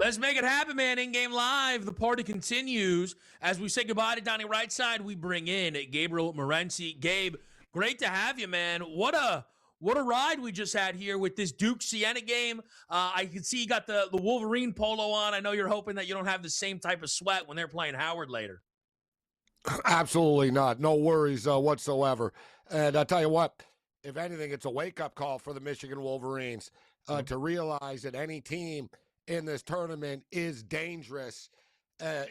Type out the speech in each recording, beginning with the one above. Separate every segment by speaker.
Speaker 1: Let's make it happen, man. In-game live. The party continues. As we say goodbye to Donnie right side, we bring in Gabriel Morency. Gabe, great to have you, man. What a ride we just had here with this Duke Siena game. I can see you got the Wolverine polo on. I know you're hoping that you don't have the same type of sweat when they're playing Howard later.
Speaker 2: Absolutely not. No worries whatsoever. And I'll tell you what, if anything, it's a wake-up call for the Michigan Wolverines to realize that any team in this tournament is dangerous,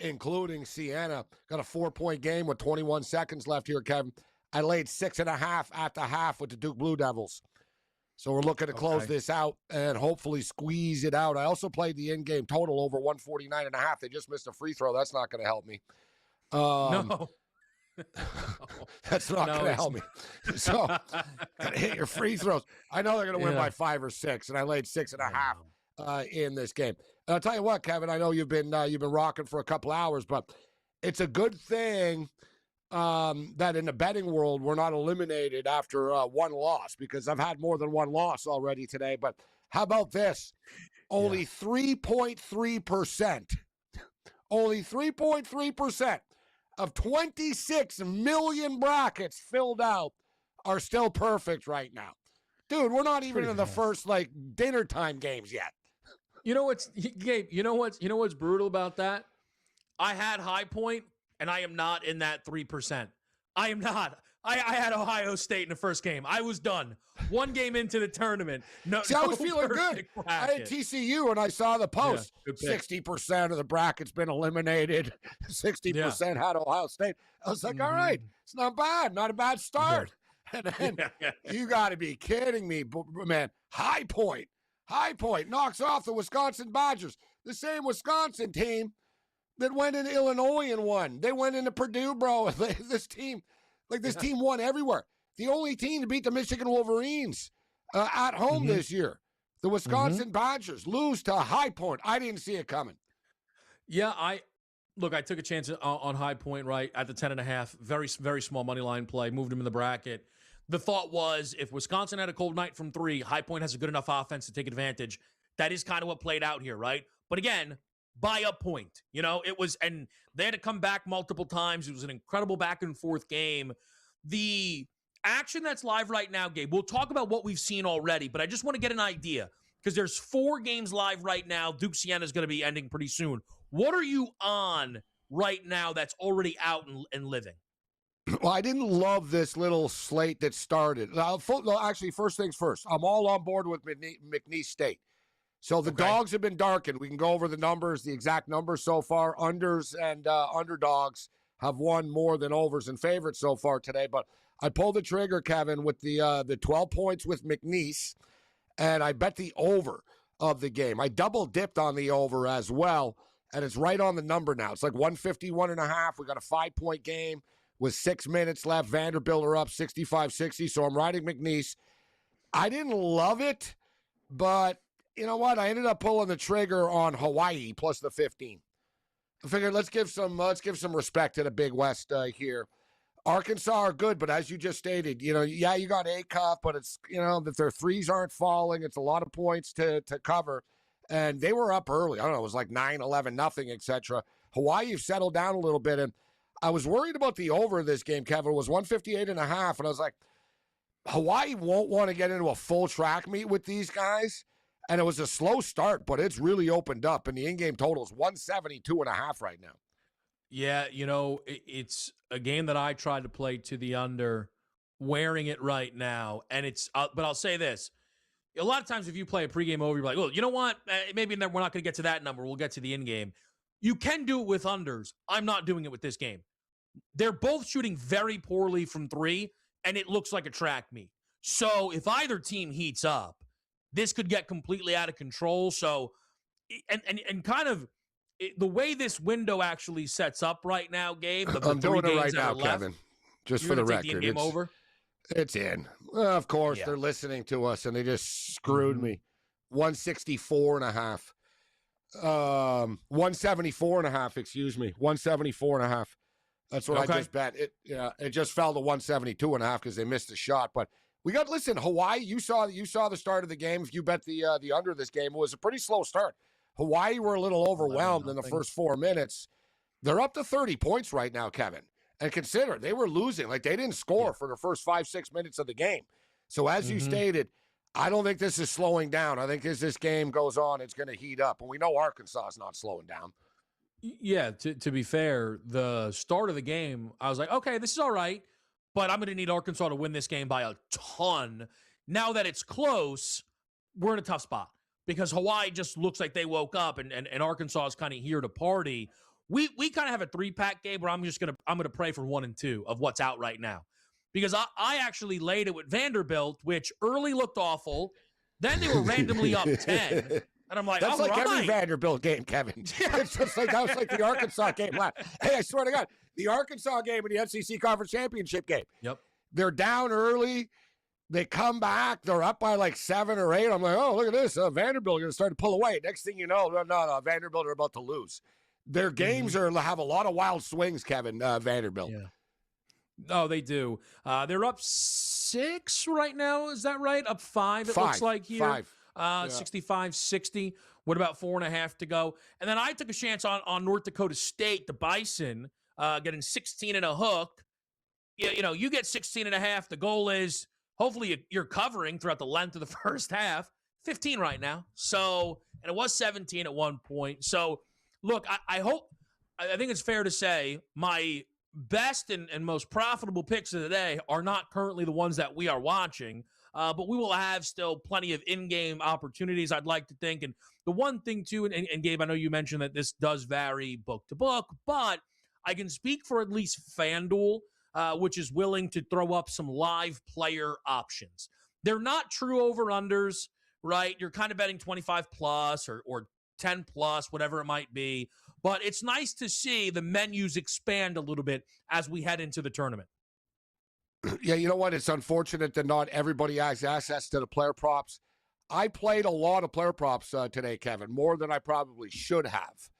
Speaker 2: including Siena. Got a 4-point game with 21 seconds left here, Kevin. I laid 6.5 at the half with the Duke Blue Devils. So we're looking to close this out and hopefully squeeze it out. I also played the in-game total over 149.5. They just missed a free throw. That's not going to help me.
Speaker 1: No.
Speaker 2: That's not going to help me. So, gotta hit your free throws. I know they're going to win by 5 or 6, and I laid 6.5 in this game. And I'll tell you what, Kevin, I know you've been rocking for a couple hours, but it's a good thing that in the betting world we're not eliminated after one loss, because I've had more than one loss already today. But how about this? Only 3.3%. Only 3.3% of 26 million brackets filled out are still perfect right now. Dude, we're not even in the first dinner time games yet.
Speaker 1: You know what's Gabe, you know what's brutal about that? I had High Point and I am not in that 3%. I am not. I had Ohio State in the first game. I was done. One game into the tournament. No,
Speaker 2: see, I was feeling good.
Speaker 1: Bracket.
Speaker 2: I had TCU and I saw the post. 60% of the bracket's been eliminated. 60% had Ohio State. I was like, all right, it's not bad. Not a bad start. And then you got to be kidding me, man. High Point knocks off the Wisconsin Badgers. The same Wisconsin team that went into Illinois and won. They went into Purdue, bro. This team won everywhere. The only team to beat the Michigan Wolverines at home this year, the Wisconsin Badgers, lose to High Point. I didn't see it coming.
Speaker 1: Yeah, I took a chance on High Point right at the 10.5. Very, very small money line play. Moved him in the bracket. The thought was if Wisconsin had a cold night from 3, High Point has a good enough offense to take advantage. That is kind of what played out here, right? But again, by a point, it was, and they had to come back multiple times. It was an incredible back and forth game. The action that's live right now, Gabe, we'll talk about what we've seen already, but I just want to get an idea because there's 4 games live right now. Duke Siena is going to be ending pretty soon. What are you on right now that's already out and living?
Speaker 2: Well, I didn't love this little slate that started. Actually, first things first, I'm all on board with McNeese State. So the dogs have been darkened. We can go over the numbers, the exact numbers so far. Unders and underdogs have won more than overs and favorites so far today. But I pulled the trigger, Kevin, with the 12 points with McNeese, and I bet the over of the game. I double dipped on the over as well, and it's right on the number now. It's like 151.5. We got a 5-point game with 6 minutes left. Vanderbilt are up 65-60, so I'm riding McNeese. I didn't love it, but you know what? I ended up pulling the trigger on Hawaii plus the 15. I figured let's give some respect to the Big West here. Arkansas are good, but as you just stated, you got A-Cup, but it's, that their threes aren't falling. It's a lot of points to cover. And they were up early. I don't know, it was like 9, 11, nothing, etc. Hawaii have settled down a little bit. And I was worried about the over of this game, Kevin. It was 158.5. And I was like, Hawaii won't want to get into a full track meet with these guys. And it was a slow start, but it's really opened up. And the in-game total is 172.5 right now.
Speaker 1: Yeah, it's a game that I tried to play to the under, wearing it right now. And it's, but I'll say this. A lot of times if you play a pregame over, you're like, well, you know what? Maybe we're not going to get to that number. We'll get to the in-game. You can do it with unders. I'm not doing it with this game. They're both shooting very poorly from 3, and it looks like a track meet. So if either team heats up, this could get completely out of control. So, and kind of the way this window actually sets up right now, Gabe.
Speaker 2: I'm doing it right now, Kevin. Just for the record,
Speaker 1: game over.
Speaker 2: It's in. Well, of course, they're listening to us, and they just screwed me. 164.5. 174.5. Excuse me. 174.5. That's what I just bet. It just fell to 172.5 because they missed a shot, but. Listen, Hawaii, you saw the start of the game. If you bet the under this game, it was a pretty slow start. Hawaii were a little overwhelmed in the first 4 minutes. They're up to 30 points right now, Kevin. And consider, they were losing. Like, they didn't score for the first 5-6 minutes of the game. So as you stated, I don't think this is slowing down. I think as this game goes on, it's going to heat up. And we know Arkansas is not slowing down.
Speaker 1: Yeah, to be fair, the start of the game, I was like, okay, this is all right, but I'm going to need Arkansas to win this game by a ton. Now that it's close, we're in a tough spot because Hawaii just looks like they woke up and Arkansas is kind of here to party. We kind of have a 3-pack game where I'm gonna pray for 1 and 2 of what's out right now. Because I actually laid it with Vanderbilt, which early looked awful. Then they were randomly up 10. And I'm like,
Speaker 2: that's like
Speaker 1: right.
Speaker 2: Every Vanderbilt game, Kevin. It's just like, that was like the Arkansas game last. Hey, I swear to God, the Arkansas game and the SEC Conference Championship game.
Speaker 1: Yep.
Speaker 2: They're down early. They come back. They're up by like 7 or 8. I'm like, oh, look at this. Vanderbilt going to start to pull away. Next thing you know, no, Vanderbilt are about to lose. Their games have a lot of wild swings, Kevin, Vanderbilt.
Speaker 1: Yeah. Oh, they do. They're up 6 right now. Is that right? Up 5, it looks like here.
Speaker 2: 5.
Speaker 1: 65-60. What about 4.5 to go? And then I took a chance on North Dakota State, the Bison, getting 16 and a hook. You get 16 and a half. The goal is hopefully you're covering throughout the length of the first half. 15 right now. So, and it was 17 at one point. So, look, I think it's fair to say my best and most profitable picks of the day are not currently the ones that we are watching, but we will have still plenty of in-game opportunities, I'd like to think. And the one thing, too, and Gabe, I know you mentioned that this does vary book to book, but I can speak for at least FanDuel, which is willing to throw up some live player options. They're not true over-unders, right? You're kind of betting 25 plus or 10 plus, whatever it might be. But it's nice to see the menus expand a little bit as we head into the tournament.
Speaker 2: Yeah, you know what? It's unfortunate that not everybody has access to the player props. I played a lot of player props today, Kevin, more than I probably should have.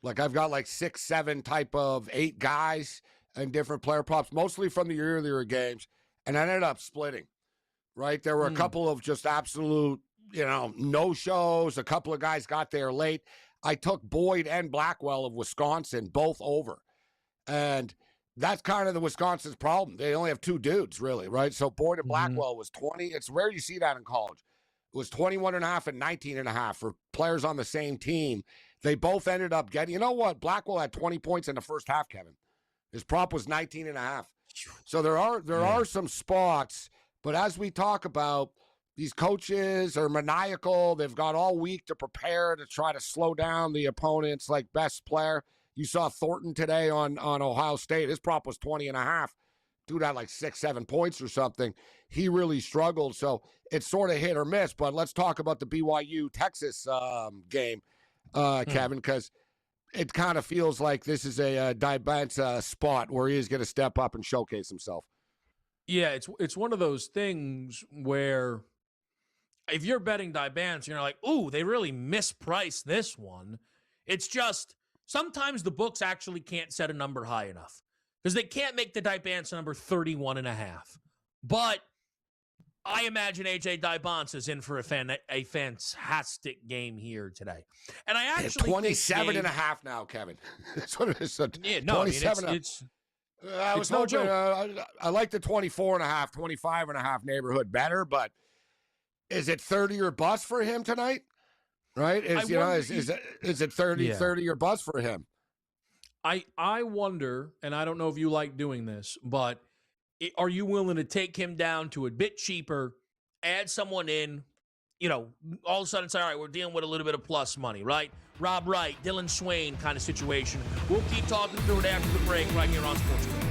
Speaker 2: Like, I've got like 6, 7 type of 8 guys and different player props, mostly from the earlier games, and I ended up splitting, right? There were a couple of just absolute, no-shows. A couple of guys got there late. I took Boyd and Blackwell of Wisconsin both over. And that's kind of the Wisconsin's problem. They only have 2 dudes, really, right? So Boyd and Blackwell was 20. It's rare you see that in college. It was 21.5 and 19.5 for players on the same team. They both ended up getting, you know what? Blackwell had 20 points in the first half, Kevin. His prop was 19.5. So there are some spots, but as we talk about, these coaches are maniacal. They've got all week to prepare to try to slow down the opponent's best player. You saw Thornton today on Ohio State. His prop was 20.5. Dude had 6, 7 points or something. He really struggled. So it's sort of hit or miss. But let's talk about the BYU-Texas game, Kevin, because it kind of feels like this is a Dybant's spot where he is going to step up and showcase himself.
Speaker 1: Yeah, it's one of those things where if you're betting Dybant's, you're like, ooh, they really mispriced this one. It's just sometimes the books actually can't set a number high enough because they can't make the Dybant's number 31.5. But I imagine AJ Dybant's is in for a fantastic game here today. And I actually
Speaker 2: 27.5 now, Kevin. That's what it is.
Speaker 1: Yeah, no, 27.
Speaker 2: It's no joke. I like the 24.5, 25.5 neighborhood better, but is it 30 or bust for him tonight? Right? Is it 30 or bust for him?
Speaker 1: I wonder, and I don't know if you like doing this, but are you willing to take him down to a bit cheaper, add someone in, all of a sudden say, all right, we're dealing with a little bit of plus money, right? Rob Wright, Dylan Swain kind of situation. We'll keep talking through it after the break right here on SportsGrid.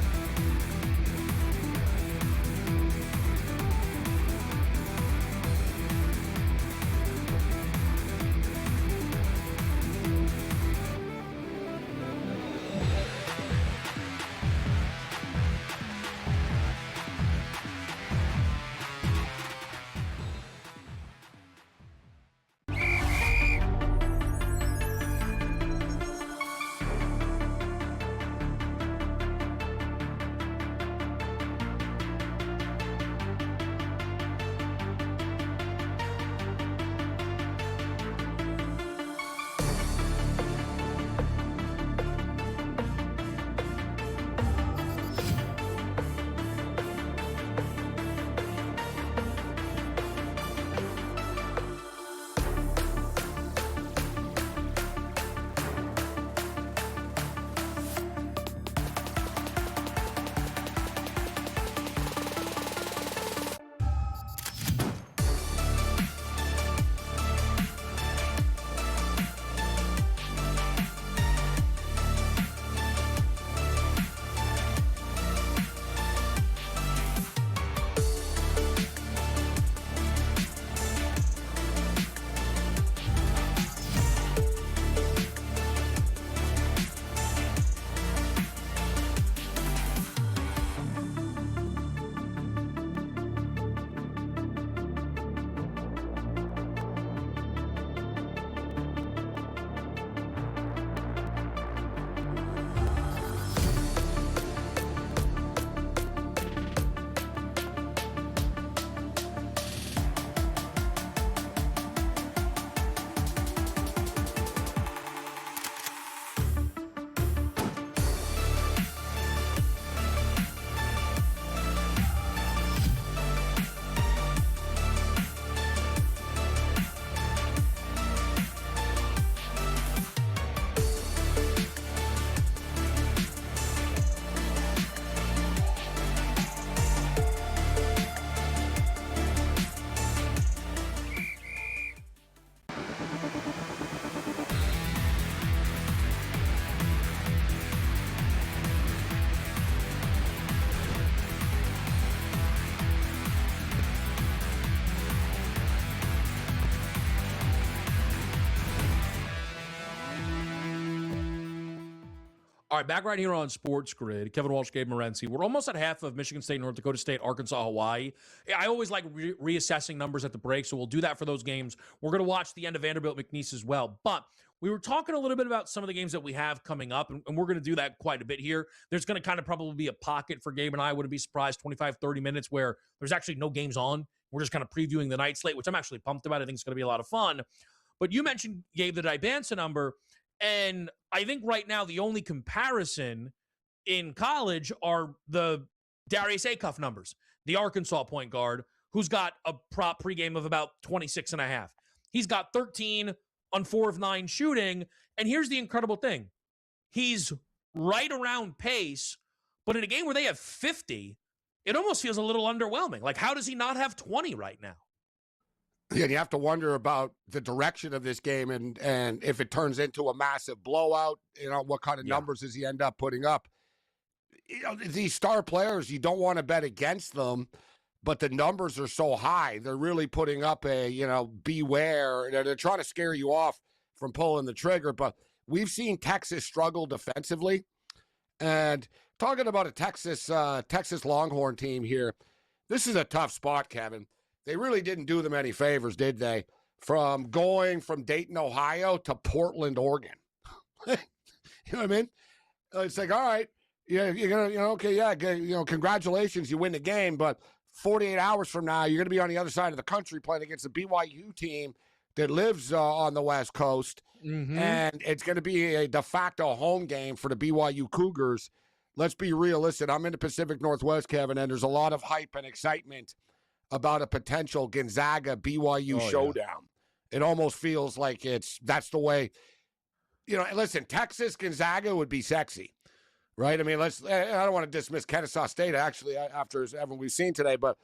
Speaker 1: All right, back right here on SportsGrid. Kevin Walsh, Gabriel Morency. We're almost at half of Michigan State, North Dakota State, Arkansas, Hawaii. I always like reassessing numbers at the break, so we'll do that for those games. We're going to watch the end of Vanderbilt McNeese as well. But we were talking a little bit about some of the games that we have coming up, and we're going to do that quite a bit here. There's going to kind of probably be a pocket for Gabe and I. Wouldn't be surprised, 25, 30 minutes where there's actually no games on. We're just kind of previewing the night slate, which I'm actually pumped about. I think it's going to be a lot of fun. But you mentioned, Gabe, the Dibansa number, and I think right now the only comparison in college are the Darius Acuff numbers, the Arkansas point guard, who's got a prop pregame of about 26.5. He's got 13 on 4 of 9 shooting. And here's the incredible thing. He's right around pace, but in a game where they have 50, it almost feels a little underwhelming. Like, how does he not have 20 right now?
Speaker 2: Yeah, you have to wonder about the direction of this game and if it turns into a massive blowout, what kind of numbers does he end up putting up? These star players, you don't want to bet against them, but the numbers are so high. They're really putting up a, beware. They're trying to scare you off from pulling the trigger. But we've seen Texas struggle defensively. And talking about a Texas Longhorn team here, this is a tough spot, Kevin. They really didn't do them any favors, did they? From going from Dayton, Ohio to Portland, Oregon. You know what I mean? It's like, all right. Yeah, you're gonna, congratulations, you win the game, but 48 hours from now, you're gonna be on the other side of the country playing against a BYU team that lives on the West Coast, and it's gonna be a de facto home game for the BYU Cougars. Let's be realistic. I'm in the Pacific Northwest, Kevin, and there's a lot of hype and excitement about a potential Gonzaga BYU showdown. It almost feels like that's the way. Listen, Texas Gonzaga would be sexy. Right? I mean, I don't want to dismiss Kennesaw State, actually, after everything we've seen today. But,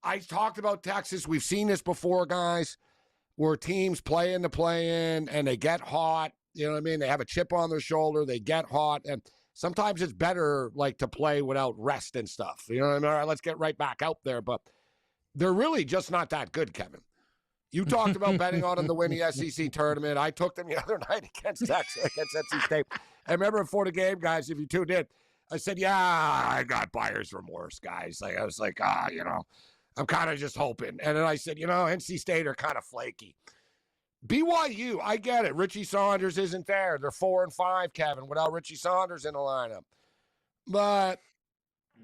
Speaker 2: I talked about Texas. We've seen this before, guys, where teams play in the play-in and they get hot. You know what I mean? They have a chip on their shoulder. They get hot. And sometimes it's better, to play without rest and stuff. You know what I mean? All right, let's get right back out there. But they're really just not that good, Kevin. You talked about betting on them to win the SEC tournament. I took them the other night against Texas, against NC State. I remember before the game, guys, if you tuned in, I said, yeah, I got buyer's remorse, guys. I was like, I'm kind of just hoping. And then I said, NC State are kind of flaky. BYU, I get it. Richie Saunders isn't there. They're 4-5, Kevin, without Richie Saunders in the lineup. But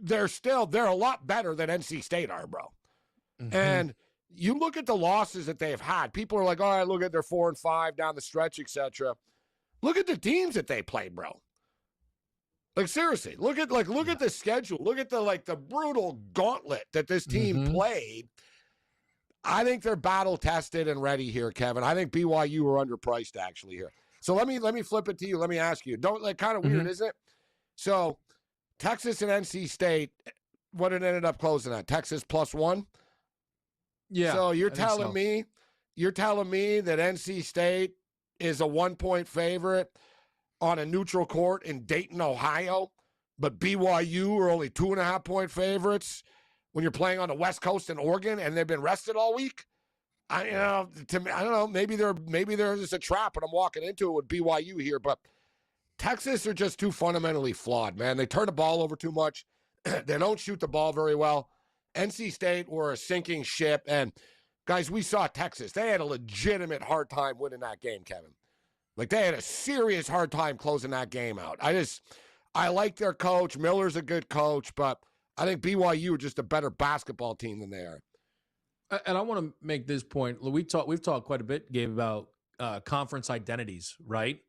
Speaker 2: they're a lot better than NC State are, bro. And you look at the losses that they've had. People are like, all right, look at their 4-5 down the stretch, etc. Look at the teams that they played, bro. Seriously, look at the schedule. Look at the brutal gauntlet that this team played. I think they're battle tested and ready here, Kevin. I think BYU are underpriced actually here. So let me flip it to you. Let me ask you. Kind of weird, isn't it? So Texas and NC State, what it ended up closing at? Texas +1. Yeah. So you're telling me that NC State is a 1-point favorite on a neutral court in Dayton, Ohio, but BYU are only 2.5-point favorites when you're playing on the West Coast in Oregon and they've been rested all week? I don't know. Maybe there's just a trap and I'm walking into it with BYU here, but Texas are just too fundamentally flawed, man. They turn the ball over too much. They don't shoot the ball very well. NC State were a sinking ship, and guys, we saw Texas. They had a legitimate hard time winning that game, Kevin. They had a serious hard time closing that game out. I like their coach. Miller's a good coach, but I think BYU are just a better basketball team than they are.
Speaker 1: And I want to make this point. We've talked quite a bit, Gabe, about conference identities, right?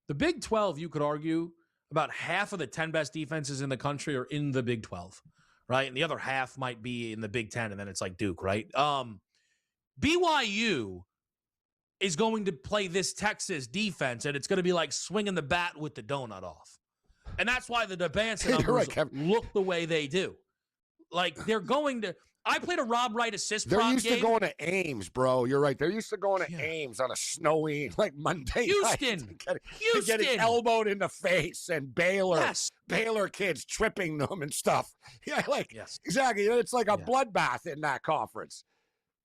Speaker 1: The Big 12, you could argue, about half of the 10 best defenses in the country are in the Big 12. Right? And the other half might be in the Big 10, and then it's like Duke, right? BYU is going to play this Texas defense, and it's going to be like swinging the bat with the donut off. And that's why the Dibansa numbers look the way they do. They're going to – I played a Rob Wright assist prop game.
Speaker 2: They're used to going to Ames, bro. You're right. They're used to going to Ames on a snowy, Monday
Speaker 1: Houston.
Speaker 2: night. Getting elbowed in the face and Baylor. Yes. Baylor kids tripping them and stuff. Yeah, exactly. It's like a bloodbath in that conference.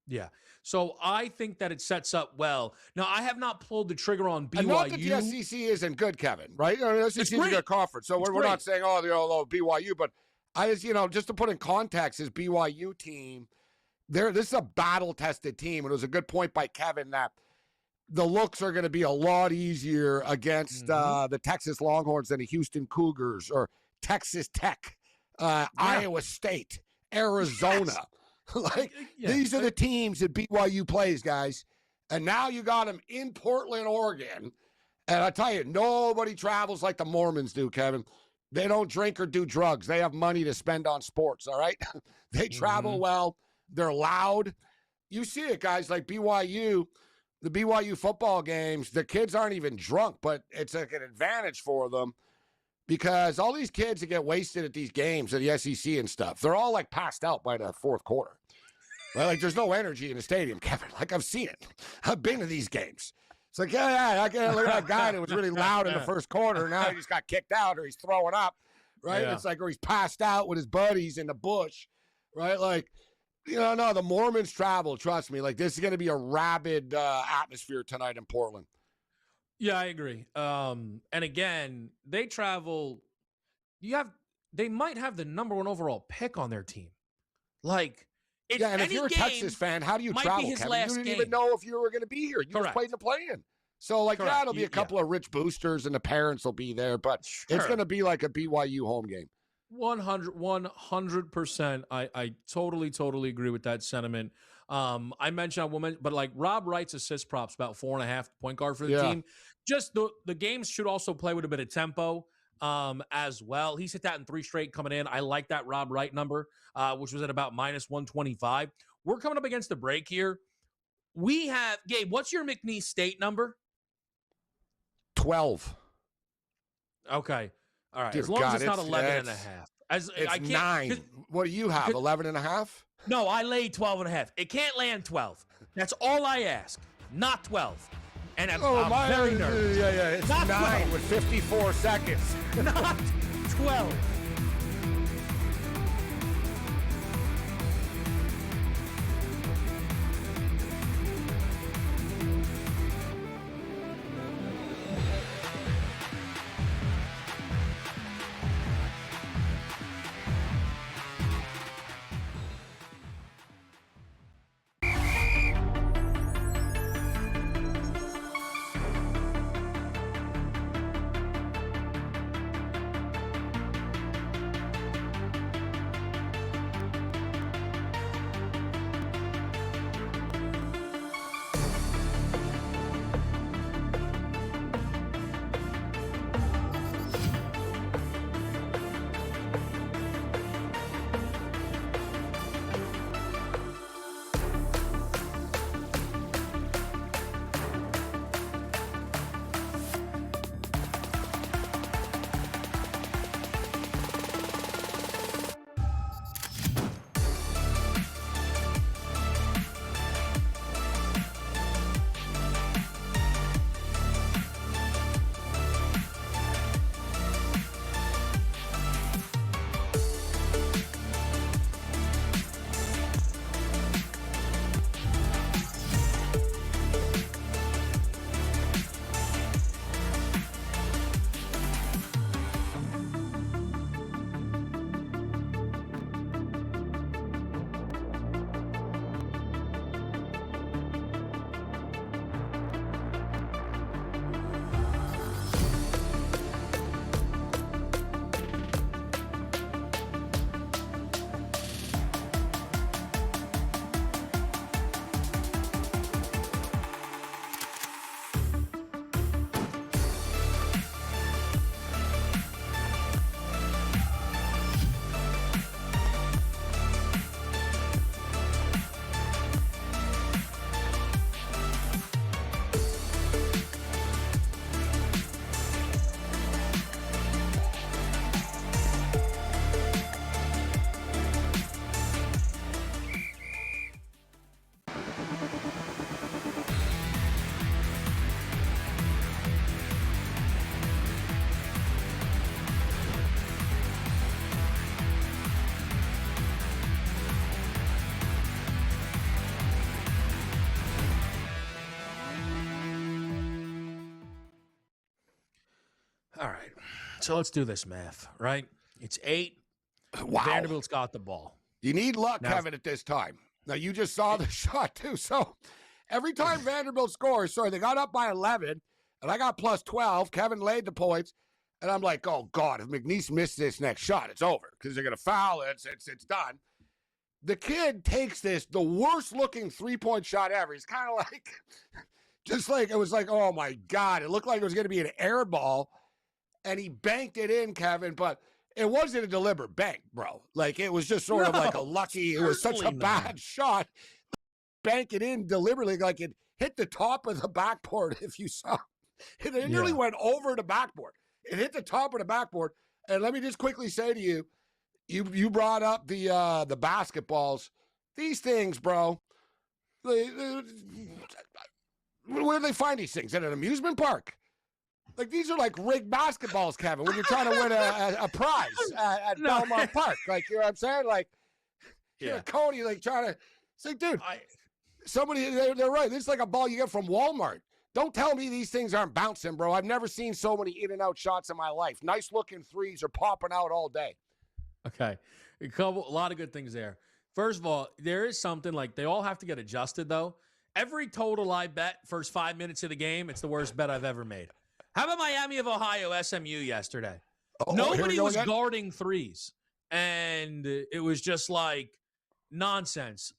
Speaker 1: Yeah. So I think that it sets up well. Now, I have not pulled the trigger on BYU.
Speaker 2: And not that the SEC isn't good, Kevin, right? I mean, the SEC is a good conference. So we're not saying, BYU, but I just, just to put in context, his BYU team, this is a battle-tested team. And it was a good point by Kevin that the looks are going to be a lot easier against the Texas Longhorns than the Houston Cougars or Texas Tech, Iowa State, Arizona. These are the teams that BYU plays, guys. And now you got them in Portland, Oregon. And I tell you, nobody travels like the Mormons do, Kevin. They don't drink or do drugs. They have money to spend on sports, all right? They travel well. They're loud. You see it, guys, like BYU, the BYU football games, the kids aren't even drunk, but it's like an advantage for them because all these kids that get wasted at these games at the SEC and stuff, they're all like passed out by the fourth quarter. Right? Like there's no energy in the stadium, Kevin. Like I've seen it. I've been to these games. It's like, I can't look at that guy that was really loud in the first quarter. Now he just got kicked out or he's throwing up, right?
Speaker 1: Yeah.
Speaker 2: It's like, or he's passed out with his buddies in the bush, right? Like, no, the Mormons travel. Trust me. Like this is going to be a rabid atmosphere tonight in Portland.
Speaker 1: Yeah, I agree. And again, they travel. They might have the number 1 overall pick on their team. Like,
Speaker 2: and if you're a Texas fan, how do you travel, Kevin? You didn't even know if you were going to be here. You just played in the play-in. So, it'll be a couple of rich boosters and the parents will be there, but it's going to be like a BYU home game.
Speaker 1: 100%. I totally agree with that sentiment. I mentioned, but like Rob Wright's assist props about 4.5 point guard for the team. Just the games should also play with a bit of tempo as well. He's hit that in 3 straight coming in. I like that Rob Wright number, which was at about -125. We're coming up against the break here. We have, Gabe, what's your McNeese State number?
Speaker 2: 12.
Speaker 1: Okay. All right. As long as it's not 11.5.
Speaker 2: It's 9. What do you have, 11.5?
Speaker 1: No, I laid 12.5. It can't land 12. That's all I ask. Not 12. And I'm very nervous.
Speaker 2: Yeah. It's not 9 12. With 54 seconds.
Speaker 1: Not 12. right. So let's do this math, right? It's 8.
Speaker 2: Wow.
Speaker 1: Vanderbilt's got the ball.
Speaker 2: You need luck,
Speaker 1: Now,
Speaker 2: Kevin, at this time. Now, you just saw the shot, too. So every time Vanderbilt scores, they got up by 11, and I got plus 12. Kevin laid the points, and I'm like, oh, God, if McNeese missed this next shot, it's over because they're going to foul it. It's done. The kid takes this, the worst-looking three-point shot ever. He's kind of like, just like, it was like, oh, my God. It looked like it was going to be an air ball, and he banked it in, Kevin, but it wasn't a deliberate bank, bro. Like, it was just sort of like a lucky, it was such a bad shot. Bank it in deliberately, like it hit the top of the backboard, if you saw. It nearly went over the backboard. It hit the top of the backboard. And let me just quickly say to you, you brought up the basketballs. These things, bro, where do they find these things? At an amusement park? Like, these are like rigged basketballs, Kevin, when you're trying to win a prize at Belmont Park. Like, you know what I'm saying? Like, you're a Cody, like, trying to, it's like, dude, somebody, they're right. This is like a ball you get from Walmart. Don't tell me these things aren't bouncing, bro. I've never seen so many in and out shots in my life. Nice looking threes are popping out all day.
Speaker 1: Okay. A lot of good things there. First of all, there is something like they all have to get adjusted, though. Every total I bet first 5 minutes of the game, it's the worst bet I've ever made. How about Miami of Ohio, SMU yesterday? Nobody was guarding threes, and it was just like nonsense,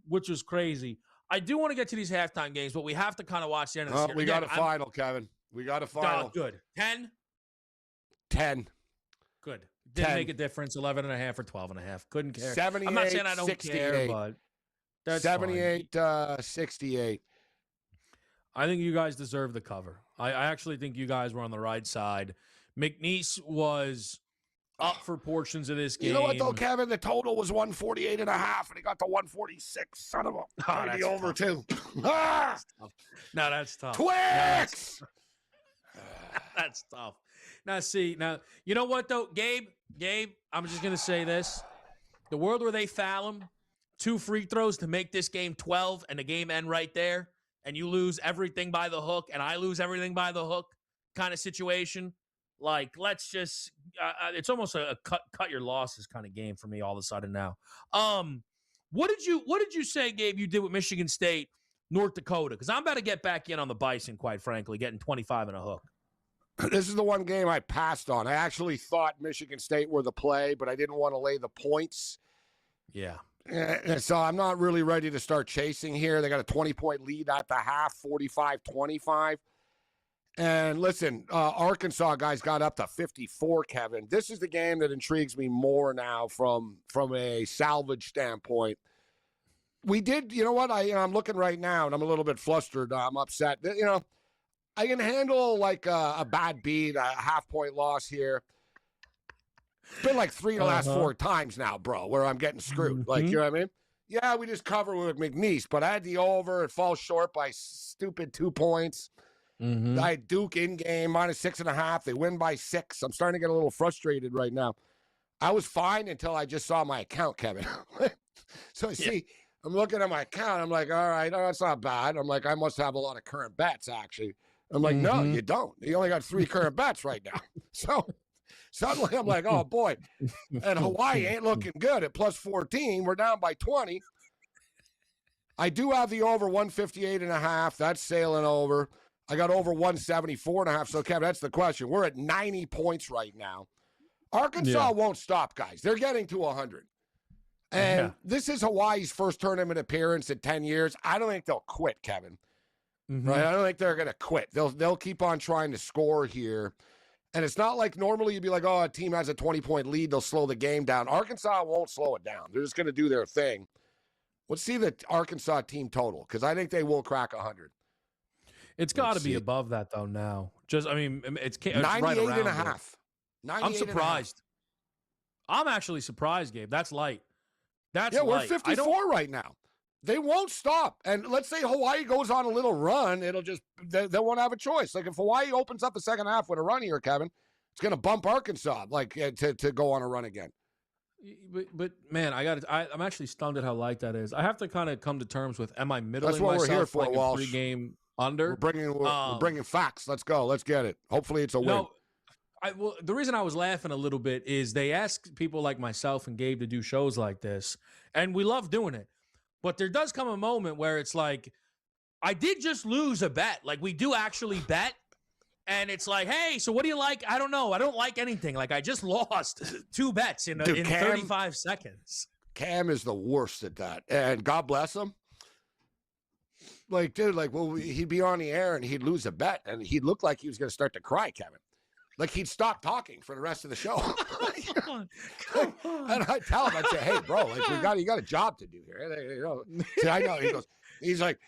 Speaker 1: which was crazy. I do want to get to these halftime games, but we have to kind of watch the end of this.
Speaker 2: We got a final, Kevin. We got a final.
Speaker 1: Good. 10?
Speaker 2: 10.
Speaker 1: Good. Didn't make a difference, 11.5 or 12.5. Couldn't care.
Speaker 2: 78,
Speaker 1: I'm not saying I don't
Speaker 2: 68.
Speaker 1: care, but that's
Speaker 2: 78, 68.
Speaker 1: I think you guys deserve the cover. I actually think you guys were on the right side. McNeese was up for portions of this game.
Speaker 2: You know what, though, Kevin? The total was 148.5, and he got to 146. Son of a...
Speaker 1: that's
Speaker 2: over,
Speaker 1: tough.
Speaker 2: too.
Speaker 1: That's tough. No, that's tough.
Speaker 2: Twix!
Speaker 1: That's tough. Now, see, you know what, though? Gabe, I'm just going to say this. The world where they foul him, 2 free throws to make this game 12 and the game end right there, and you lose everything by the hook, and I lose everything by the hook kind of situation. Like, let's just it's almost a cut your losses kind of game for me all of a sudden now. What did you say, Gabe, you did with Michigan State, North Dakota? Because I'm about to get back in on the Bison, quite frankly, getting 25 and a hook.
Speaker 2: This is the one game I passed on. I actually thought Michigan State were the play, but I didn't want to lay the points.
Speaker 1: Yeah.
Speaker 2: So I'm not really ready to start chasing here. They got a 20-point lead at the half, 45-25. And listen, Arkansas guys got up to 54, Kevin. This is the game that intrigues me more now from a salvage standpoint. We did, you know what? I'm looking right now, and I'm a little bit flustered. I'm upset. You know, I can handle like a bad beat, a half-point loss here. It's been like 3 of the last 4 times now, bro, where I'm getting screwed. Like, you know what I mean? Yeah, we just covered with McNeese, but I had the over. It falls short by stupid 2 points. I had Duke in game, -6.5. They win by 6. I'm starting to get a little frustrated right now. I was fine until I just saw my account, Kevin. So, see, I'm looking at my account. I'm like, all right, that's not bad. I'm like, I must have a lot of current bets, actually. I'm like, no, you don't. You only got 3 current bets right now. So suddenly I'm like, oh, boy. And Hawaii ain't looking good at +14. We're down by 20. I do have the over 158.5. That's sailing over. I got over 174.5. So, Kevin, that's the question. We're at 90 points right now. Arkansas won't stop, guys. They're getting to 100. And this is Hawaii's first tournament appearance in 10 years. I don't think they'll quit, Kevin. Right? I don't think they're going to quit. They'll keep on trying to score here. And it's not like normally you'd be like, oh, a team has a 20-point lead. They'll slow the game down. Arkansas won't slow it down. They're just going to do their thing. Let's see the Arkansas team total, because I think they will crack 100.
Speaker 1: It's got to be above that, though, now. It's
Speaker 2: 98
Speaker 1: right around
Speaker 2: and a half.
Speaker 1: I'm surprised. I'm actually surprised, Gabe. That's light. That's
Speaker 2: light.
Speaker 1: We're
Speaker 2: 54 right now. They won't stop. And let's say Hawaii goes on a little run, it'll just they won't have a choice. Like, if Hawaii opens up the second half with a run here, Kevin, it's going to bump Arkansas to go on a run again.
Speaker 1: But man, I'm actually stunned at how light that is. I have to kind of come to terms with, am I middling
Speaker 2: That's what
Speaker 1: myself
Speaker 2: we're here for,
Speaker 1: like
Speaker 2: Walsh.
Speaker 1: a 3-game under?
Speaker 2: We're bringing facts. Let's go. Let's get it. Hopefully it's a win.
Speaker 1: Well, the reason I was laughing a little bit is they ask people like myself and Gabe to do shows like this, and we love doing it. But there does come a moment where it's like, I did just lose a bet. Like, we do actually bet, and it's like, hey, so what do you like? I don't know. I don't like anything. Like, I just lost 2 bets in 35 seconds.
Speaker 2: Cam is the worst at that, and God bless him. Like, dude, like, well, he'd be on the air and he'd lose a bet, and he'd look like he was going to start to cry, Kevin. Like, he'd stop talking for the rest of the show.
Speaker 1: Come on.
Speaker 2: And I'd tell him, I'd say, hey, bro, like, you got a job to do here. You know, see, I know. He's like,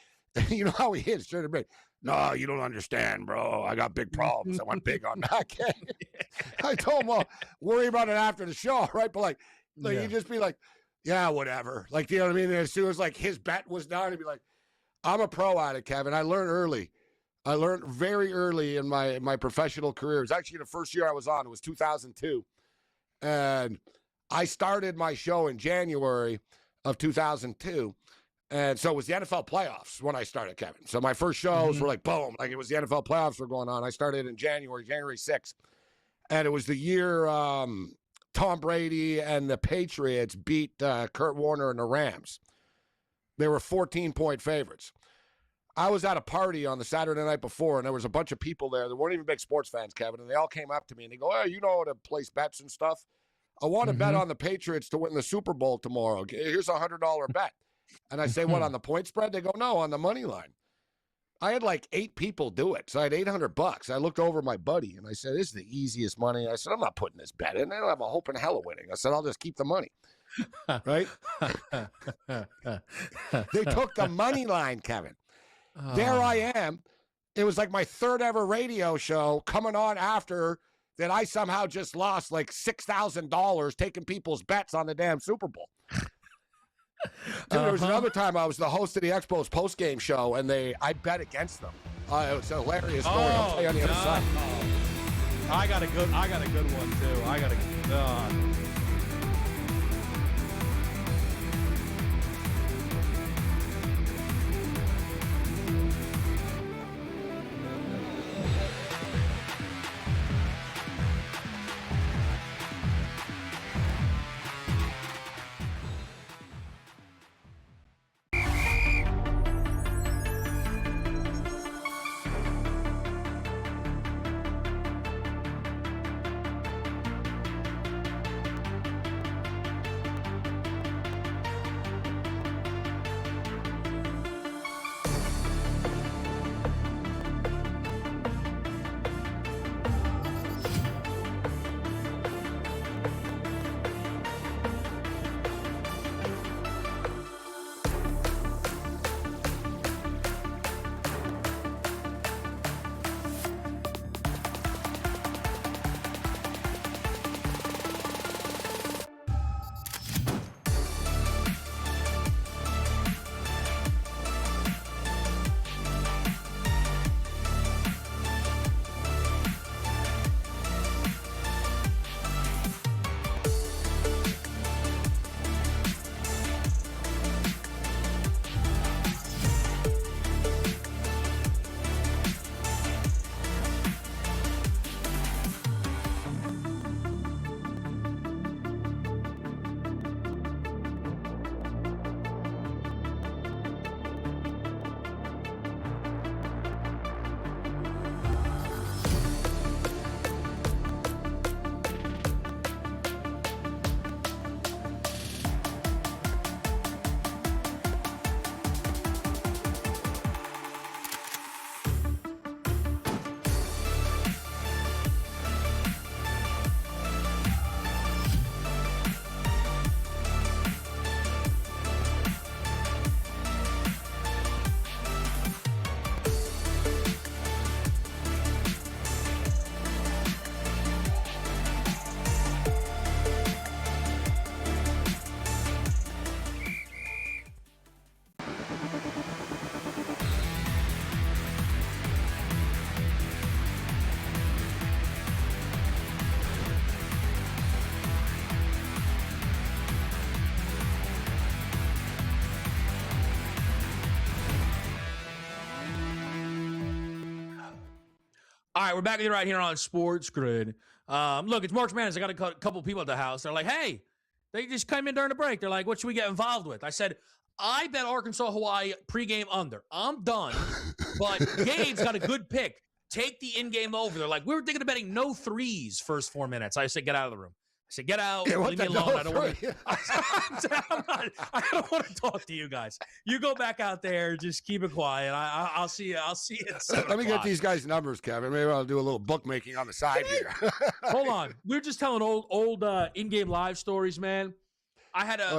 Speaker 2: you know how he is, straight to break. No, you don't understand, bro. I got big problems. I went big on that game. I told him, well, worry about it after the show, right? But like he'd just be like, yeah, whatever. Like, you know what I mean? And as soon as like his bet was done, he'd be like, I'm a pro at it, Kevin. I learned early. I learned very early in my professional career. It was actually the first year I was on. It was 2002. And I started my show in January of 2002. And so it was the NFL playoffs when I started, Kevin. So my first shows were like, boom, like it was the NFL playoffs were going on. I started in January 6th. And it was the year Tom Brady and the Patriots beat Kurt Warner and the Rams. They were 14-point favorites. I was at a party on the Saturday night before, and there was a bunch of people there that weren't even big sports fans, Kevin, and they all came up to me, and they go, oh, you know how to place bets and stuff? I want to bet on the Patriots to win the Super Bowl tomorrow. Here's a $100 bet. And I say, what, on the point spread? They go, no, on the money line. I had like 8 people do it, so I had $800. I looked over at my buddy, and I said, this is the easiest money. I said, I'm not putting this bet in. I don't have a hope in hell of winning. I said, I'll just keep the money. Right? They took the money line, Kevin. There I am. It was like my 3rd ever radio show coming on after that. I somehow just lost like $6,000 taking people's bets on the damn Super Bowl. Dude, there was another time I was the host of the Expos post-game show, and I bet against them. It was a hilarious story. I'll tell you on the other side.
Speaker 1: I got a good one too. All right, we're back with you right here on SportsGrid. Look, it's March Madness. I got a couple people at the house. They're like, hey, they just came in during the break. They're like, what should we get involved with? I said, I bet Arkansas-Hawaii pregame under. I'm done, but Gabe's got a good pick. Take the in-game over. They're like, we were thinking of betting no threes first 4 minutes. I said, get out of the room. I said, get out.
Speaker 2: Yeah,
Speaker 1: leave me alone. I don't want to. I don't want to talk to you guys. You go back out there. Just keep it quiet. I'll see you. I'll see you.
Speaker 2: Let me get these guys' numbers, Kevin. Maybe I'll do a little bookmaking on the side here.
Speaker 1: Hold on. We were just telling old in-game live stories, man. I had I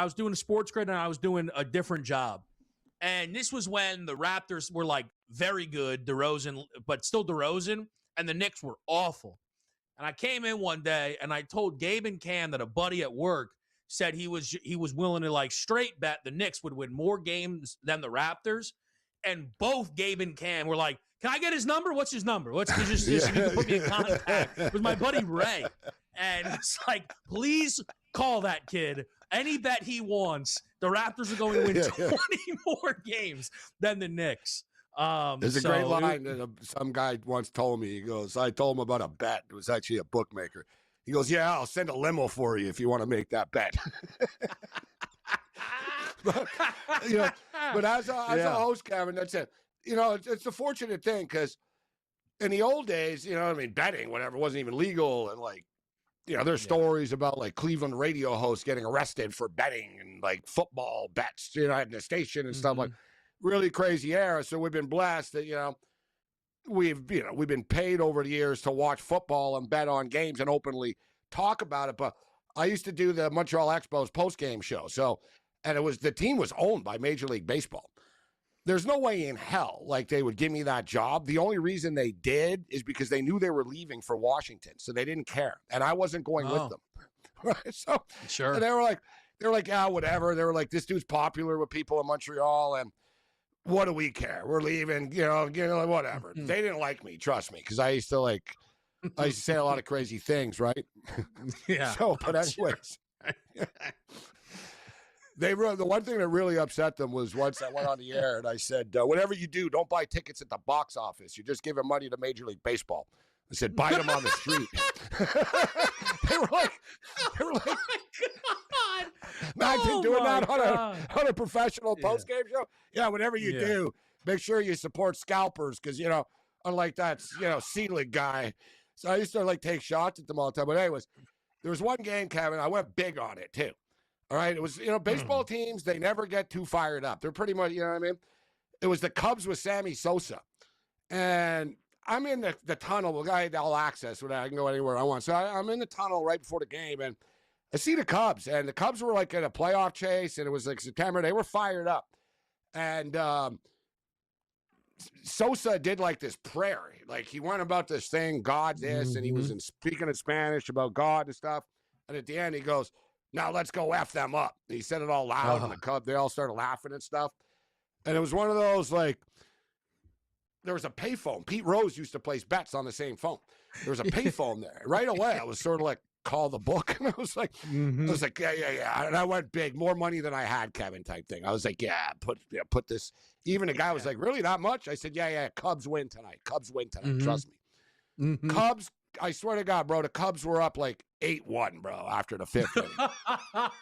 Speaker 1: was doing a SportsGrid and I was doing a different job. And this was when the Raptors were like very good, DeRozan, but still DeRozan, and the Knicks were awful. And I came in one day and I told Gabe and Cam that a buddy at work said he was willing to like straight bet the Knicks would win more games than the Raptors. And both Gabe and Cam were like, can I get his number? What's his number? You can put me in contact with my buddy Ray. And it's like, please call that kid. Any bet he wants, the Raptors are going to win 20 more games than the Knicks.
Speaker 2: There's a great line that some guy once told me. He goes, I told him about a bet. It was actually a bookmaker. He goes, yeah, I'll send a limo for you if you want to make that bet. but as a host, Kevin, that's it. It's a fortunate thing because in the old days, betting, whatever, wasn't even legal. And there's stories about like Cleveland radio hosts getting arrested for betting and like football bets, at the station and stuff like really crazy era. So we've been blessed that, we've been paid over the years to watch football and bet on games and openly talk about it. But I used to do the Montreal Expos post-game show. And the team was owned by Major League Baseball. There's no way in hell like they would give me that job. The only reason they did is because they knew they were leaving for Washington. So they didn't care. And I wasn't going with them. Right. So
Speaker 1: sure.
Speaker 2: And they were like, yeah, whatever. They were like, this dude's popular with people in Montreal. And what do we care? We're leaving, whatever. They didn't like me, trust me, because I used to say a lot of crazy things, right?
Speaker 1: Yeah.
Speaker 2: But anyways, the one thing that really upset them was once I went on the air and I said, whatever you do, don't buy tickets at the box office. You're just giving money to Major League Baseball. I said, buy them on the street. They were like, oh imagine doing that on a professional post-game show. Yeah, whatever you do, make sure you support scalpers because, unlike that, C-League guy. So I used to take shots at them all the time. But anyways, there was one game, Kevin, I went big on it too. All right, it was, baseball teams, they never get too fired up. They're pretty much, you know what I mean? It was the Cubs with Sammy Sosa. And I'm in the tunnel. Well, I had all access. I can go anywhere I want. So I'm in the tunnel right before the game, and I see the Cubs. And the Cubs were in a playoff chase, and it was September. They were fired up. And Sosa did this prayer. He went about this thing, God this, and he was speaking in Spanish about God and stuff. And at the end, he goes, now let's go F them up. And he said it all loud, and the Cubs, they all started laughing and stuff. And it was one of those, there was a payphone. Pete Rose used to place bets on the same phone. There was a payphone there. Right away, I was sort of call the book. And I was like, yeah. And I went big, more money than I had, Kevin, type thing. I was like, put this. Even the guy was like, really, that much? I said, yeah, Cubs win tonight. Trust me. Cubs, I swear to God, bro, the Cubs were up 8-1, bro, after the fifth inning.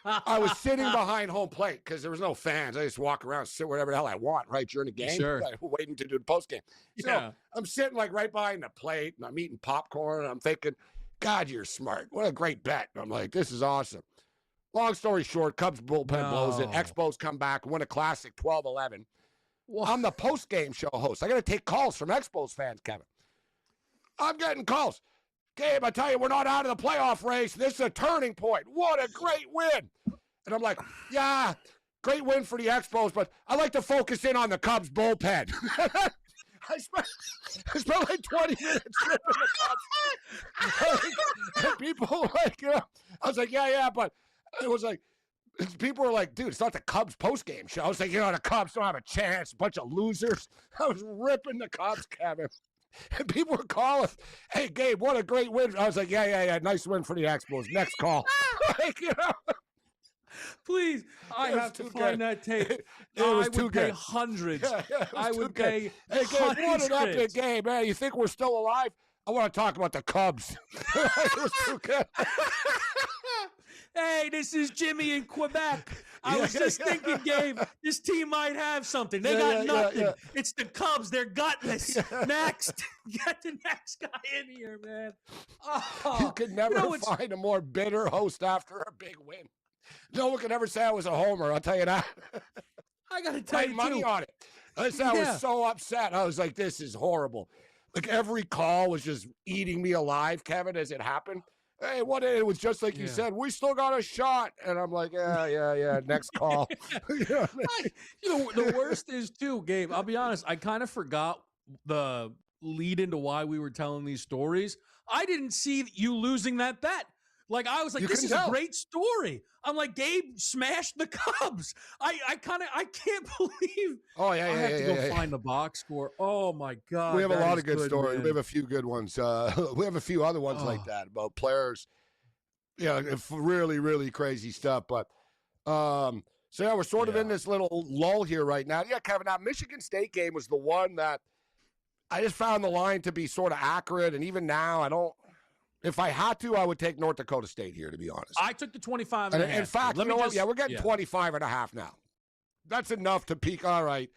Speaker 2: I was sitting behind home plate because there was no fans. I just walk around, sit wherever the hell I want, right, during the game.
Speaker 1: Sure.
Speaker 2: Waiting to do the post game. So I'm sitting right behind the plate, and I'm eating popcorn, and I'm thinking, God, you're smart. What a great bet. And I'm like, this is awesome. Long story short, Cubs bullpen blows it. Expos come back, win a classic 12-11. I'm the post-game show host. I got to take calls from Expos fans, Kevin. I'm getting calls. Gabe, I tell you, we're not out of the playoff race. This is a turning point. What a great win. And I'm like, yeah, great win for the Expos, but I like to focus in on the Cubs bullpen. I spent 20 minutes ripping the Cubs. And people were I was like, yeah, but it was people were like, dude, it's not the Cubs post-game show. I was like, the Cubs don't have a chance. A bunch of losers. I was ripping the Cubs, Kevin. And people were calling, hey, Gabe, what a great win. I was like, yeah, nice win for the Expos. Next call.
Speaker 1: Please, I have to find that tape. I would pay hundreds. I would pay hundreds.
Speaker 2: Hey, Gabe, what an epic game, man. You think we're still alive? I want to talk about the Cubs. It was too good.
Speaker 1: Hey, this is Jimmy in Quebec. I was just thinking, Gabe, this team might have something. They got nothing. It's the Cubs. They're gutless. Next. Get the next guy in here, man. Oh,
Speaker 2: you could never find a more bitter host after a big win. No one could ever say I was a homer. I'll tell you that.
Speaker 1: I got to tell you,
Speaker 2: money on it. I was so upset. I was like, this is horrible. Like, every call was just eating me alive, Kevin, as it happened. Hey, it was just like you said, we still got a shot. And I'm like, yeah, next call.
Speaker 1: The worst is, too, Gabe, I'll be honest, I kind of forgot the lead into why we were telling these stories. I didn't see you losing that bet. Like, I was like, this is a great story. I'm like, Gabe smashed the Cubs. I can't believe.
Speaker 2: Oh, yeah,
Speaker 1: I have to go find the box score. Oh, my God.
Speaker 2: We have a lot of good stories. Man. We have a few good ones. We have a few other ones like that about players. Yeah, really, really crazy stuff. But, so, yeah, we're sort of in this little lull here right now. Yeah, Kevin, that Michigan State game was the one that I just found the line to be sort of accurate. And even now, if I had to, I would take North Dakota State here, to be honest.
Speaker 1: I took the 25 and a half.
Speaker 2: In fact, you know what? Yeah, we're getting 25 and a half now. That's enough to peak. All right,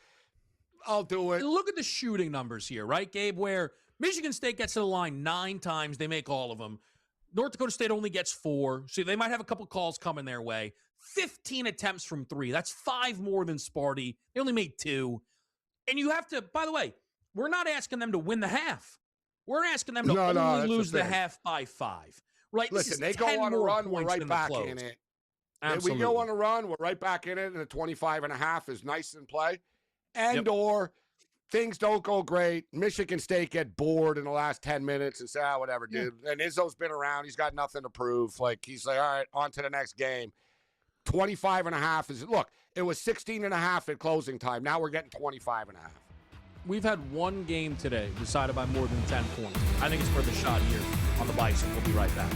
Speaker 2: I'll do it.
Speaker 1: Look at the shooting numbers here, right, Gabe, where Michigan State gets to the line 9 times. They make all of them. North Dakota State only gets 4. So they might have a couple calls coming their way. 15 attempts from 3. That's 5 more than Sparty. They only made 2. And you have to, by the way, we're not asking them to win the half. We're asking them to only lose the half by 5. Right?
Speaker 2: Listen, they go on a run, we're right back in it.
Speaker 1: Absolutely.
Speaker 2: We go on a run, we're right back in it, and the 25 and a half is nice in play. Or things don't go great. Michigan State get bored in the last 10 minutes and say, whatever, dude. And Izzo's been around. He's got nothing to prove. Like, he's like, all right, on to the next game. 25 and a half is, look, it was 16 and a half at closing time. Now we're getting 25 and a half.
Speaker 1: We've had one game today decided by more than 10 points. I think it's worth a shot here on the Bison. We'll be right back.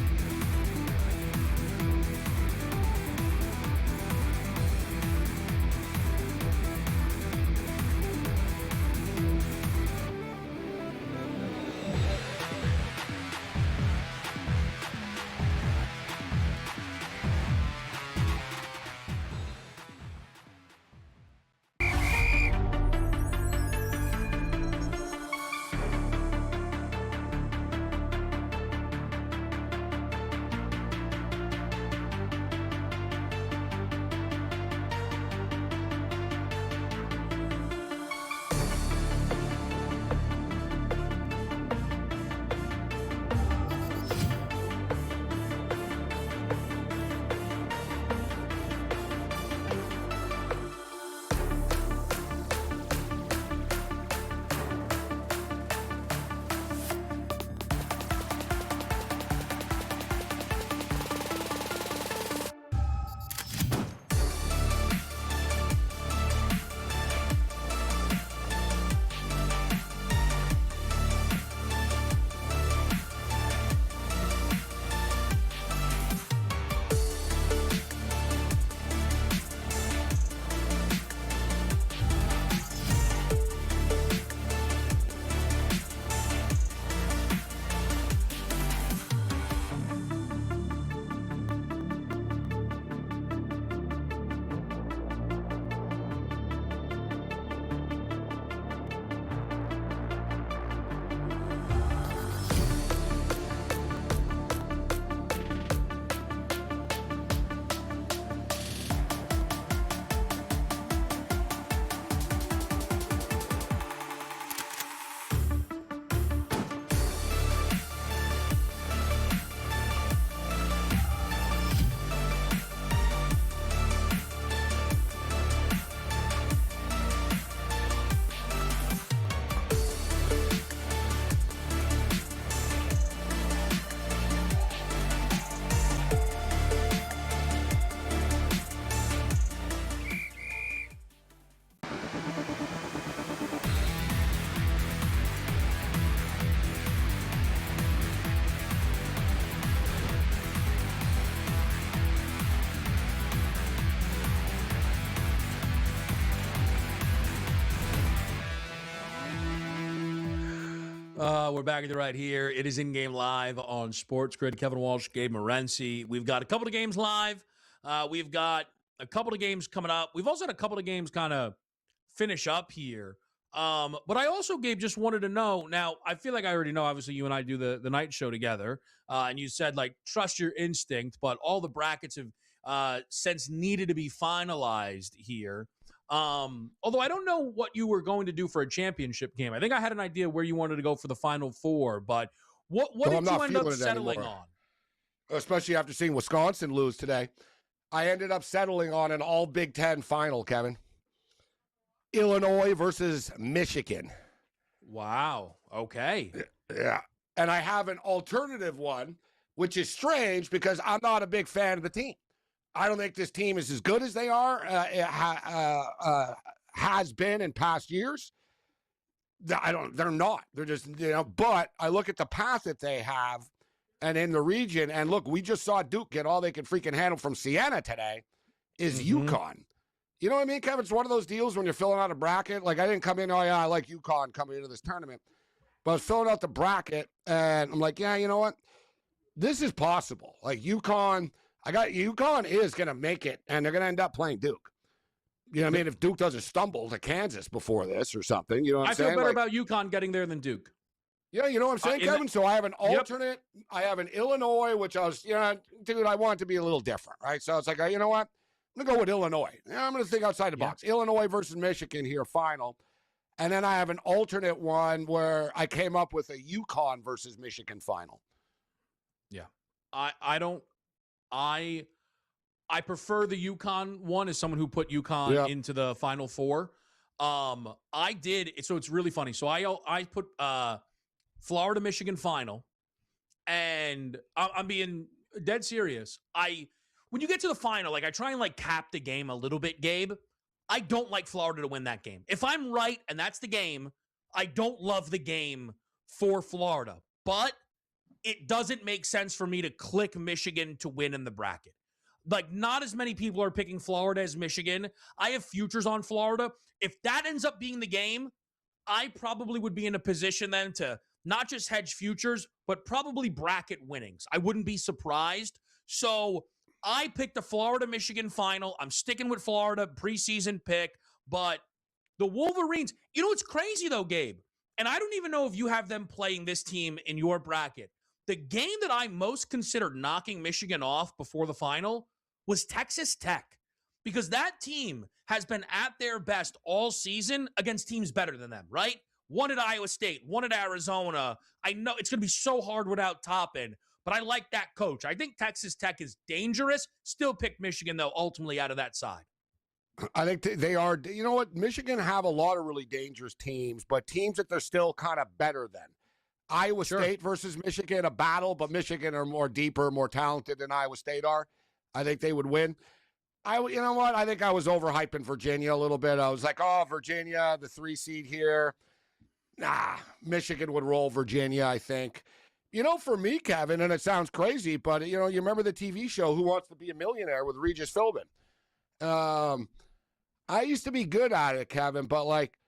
Speaker 1: We're back at the right here. It is in-game live on SportsGrid. Kevin Walsh, Gabe Morency. We've got a couple of games live. We've got a couple of games coming up. We've also had a couple of games kind of finish up here. But I also, Gabe, just wanted to know. Now, I feel like I already know. Obviously, you and I do the night show together. And you said, like, trust your instinct. But all the brackets have since needed to be finalized here. Although I don't know what you were going to do for a championship game. I think I had an idea where you wanted to go for the Final Four, but what did you end up settling on?
Speaker 2: Especially after seeing Wisconsin lose today. I ended up settling on an all Big Ten final, Kevin. Illinois versus Michigan.
Speaker 1: Wow. Okay.
Speaker 2: Yeah. And I have an alternative one, which is strange because I'm not a big fan of the team. I don't think this team is as good as they are, has been in past years. They're not. They're just, but I look at the path that they have and in the region, and look, we just saw Duke get all they could freaking handle from Siena today, is UConn. You know what I mean, Kevin? It's one of those deals when you're filling out a bracket. Like, I didn't come in, oh, yeah, I like UConn coming into this tournament. But I was filling out the bracket, and I'm like, yeah, you know what? This is possible. Like, UConn is going to make it, and they're going to end up playing Duke. You know what I mean? If Duke doesn't stumble to Kansas before this or something, you know what I'm saying?
Speaker 1: I feel better about UConn getting there than Duke.
Speaker 2: Yeah, you know what I'm saying, Kevin? So I have an alternate. Yep. I have an Illinois, which I was, dude, I want it to be a little different, right? So it's like, you know what? I'm going to go with Illinois. I'm going to think outside the box. Illinois versus Michigan here, final. And then I have an alternate one where I came up with a UConn versus Michigan final.
Speaker 1: Yeah. I prefer the UConn one as someone who put UConn into the Final Four. I did. So it's really funny. So I put Florida, Michigan final, and I'm being dead serious. When you get to the final, like, I try and like cap the game a little bit, Gabe. I don't like Florida to win that game. If I'm right and that's the game, I don't love the game for Florida. But it doesn't make sense for me to click Michigan to win in the bracket. Like, not as many people are picking Florida as Michigan. I have futures on Florida. If that ends up being the game, I probably would be in a position then to not just hedge futures, but probably bracket winnings. I wouldn't be surprised. So I picked the Florida-Michigan final. I'm sticking with Florida, preseason pick. But the Wolverines, it's crazy though, Gabe. And I don't even know if you have them playing this team in your bracket. The game that I most considered knocking Michigan off before the final was Texas Tech, because that team has been at their best all season against teams better than them, right? One at Iowa State, one at Arizona. I know it's going to be so hard without Toppin, but I like that coach. I think Texas Tech is dangerous. Still pick Michigan, though, ultimately out of that side.
Speaker 2: I think they are. You know what? Michigan have a lot of really dangerous teams, but teams that they're still kind of better than. Iowa State versus Michigan, a battle, but Michigan are more deeper, more talented than Iowa State are. I think they would win. You know what? I think I was overhyping Virginia a little bit. I was like, oh, Virginia, the 3 seed here. Nah, Michigan would roll Virginia, I think. For me, Kevin, and it sounds crazy, but, you remember the TV show Who Wants to Be a Millionaire with Regis Philbin? I used to be good at it, Kevin, but, like,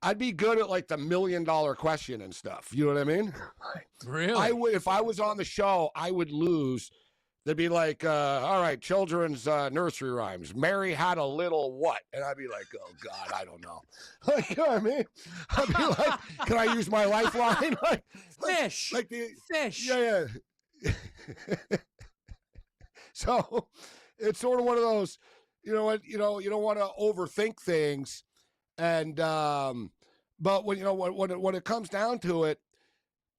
Speaker 2: I'd be good at, like, the $1 million question and stuff. You know what I mean?
Speaker 1: Really?
Speaker 2: If I was on the show, I would lose. They'd be like, all right, children's nursery rhymes. Mary had a little what? And I'd be like, oh, God, I don't know. Like, you know what I mean? I'd be like, can I use my lifeline?
Speaker 1: Fish. Fish.
Speaker 2: Yeah. So it's sort of one of those, you know what, you don't want to overthink things. And, but when it comes down to it,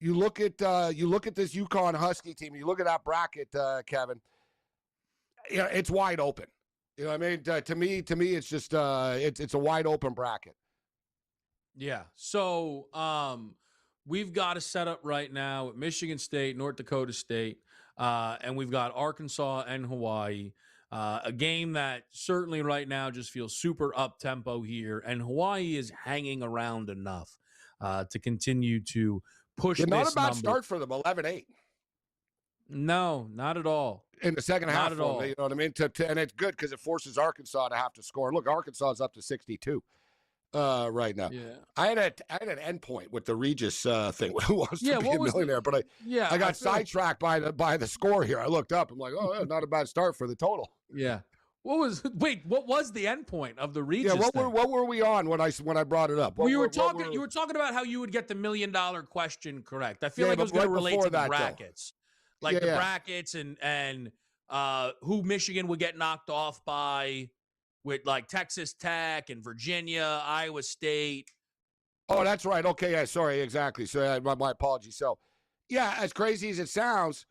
Speaker 2: you look at this UConn Husky team. You look at that bracket, Kevin. It's wide open. You know what I mean? To me, it's just it's a wide open bracket.
Speaker 1: Yeah. So we've got a setup right now at Michigan State, North Dakota State, and we've got Arkansas and Hawaii. A game that certainly right now just feels super up-tempo here, and Hawaii is hanging around enough to continue to push this
Speaker 2: not a bad
Speaker 1: number.
Speaker 2: Start for them, 11-8.
Speaker 1: No, not at all.
Speaker 2: In the second half,
Speaker 1: not at all.
Speaker 2: You know what I mean? And it's good because it forces Arkansas to have to score. Look, Arkansas is up to 62. right now.
Speaker 1: Yeah.
Speaker 2: I had an endpoint with the Regis thing. Who wants to be a
Speaker 1: what was
Speaker 2: millionaire? But I got
Speaker 1: feel like-
Speaker 2: sidetracked by the score here. I looked up. I'm like, oh, yeah, not a bad start for the total.
Speaker 1: yeah. What was the end point of the Regis
Speaker 2: Yeah,
Speaker 1: thing?
Speaker 2: what were we on when I brought it up?
Speaker 1: You were talking about how you would get the $1 million question correct. I feel
Speaker 2: Yeah,
Speaker 1: like it was
Speaker 2: but
Speaker 1: going to
Speaker 2: right
Speaker 1: relate
Speaker 2: before
Speaker 1: to the
Speaker 2: that, though.
Speaker 1: brackets, like the brackets and who Michigan would get knocked off by, with like Texas Tech and Virginia, Iowa State.
Speaker 2: Oh, that's right. Okay, yeah, sorry, exactly. So my apologies. So, yeah, as crazy as it sounds,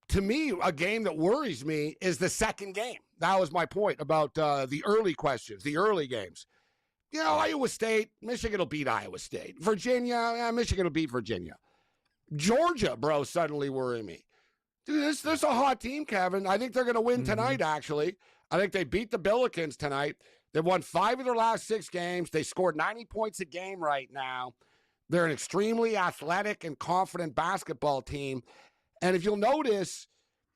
Speaker 2: to me, a game that worries me is the second game. That was my point about the early questions, the early games. You know, Iowa State, Michigan will beat Iowa State. Virginia, Michigan will beat Virginia. Georgia, bro, suddenly worry me. Dude, this is a hot team, Kevin. I think they're going to win tonight, actually. I think they beat the Billikens tonight. They've won 5 of their last 6 games. They scored 90 points a game right now. They're an extremely athletic and confident basketball team. And if you'll notice,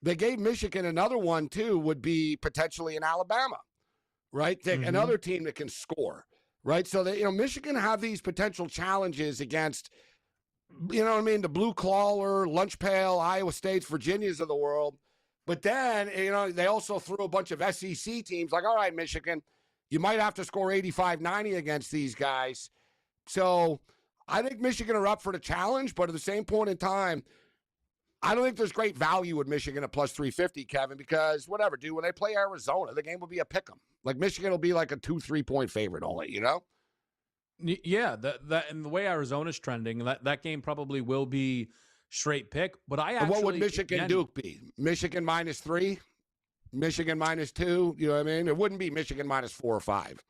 Speaker 2: they gave Michigan another one, too, would be potentially in Alabama, right? Another team that can score, right? So, Michigan have these potential challenges against, you know what I mean, the blue collar, lunch pail, Iowa States, Virginias of the world. But then, they also threw a bunch of SEC teams like, all right, Michigan, you might have to score 85, 90 against these guys. So I think Michigan are up for the challenge, but at the same point in time, I don't think there's great value with Michigan at plus 350, Kevin, because whatever, dude, when they play Arizona, the game will be a pick 'em. Like Michigan will be like a 2-3 point favorite only,
Speaker 1: Yeah, that and the way Arizona's trending, that game probably will be straight pick. But
Speaker 2: what would Michigan Duke be? Michigan -3, Michigan -2. You know what I mean? It wouldn't be Michigan -4 or 5.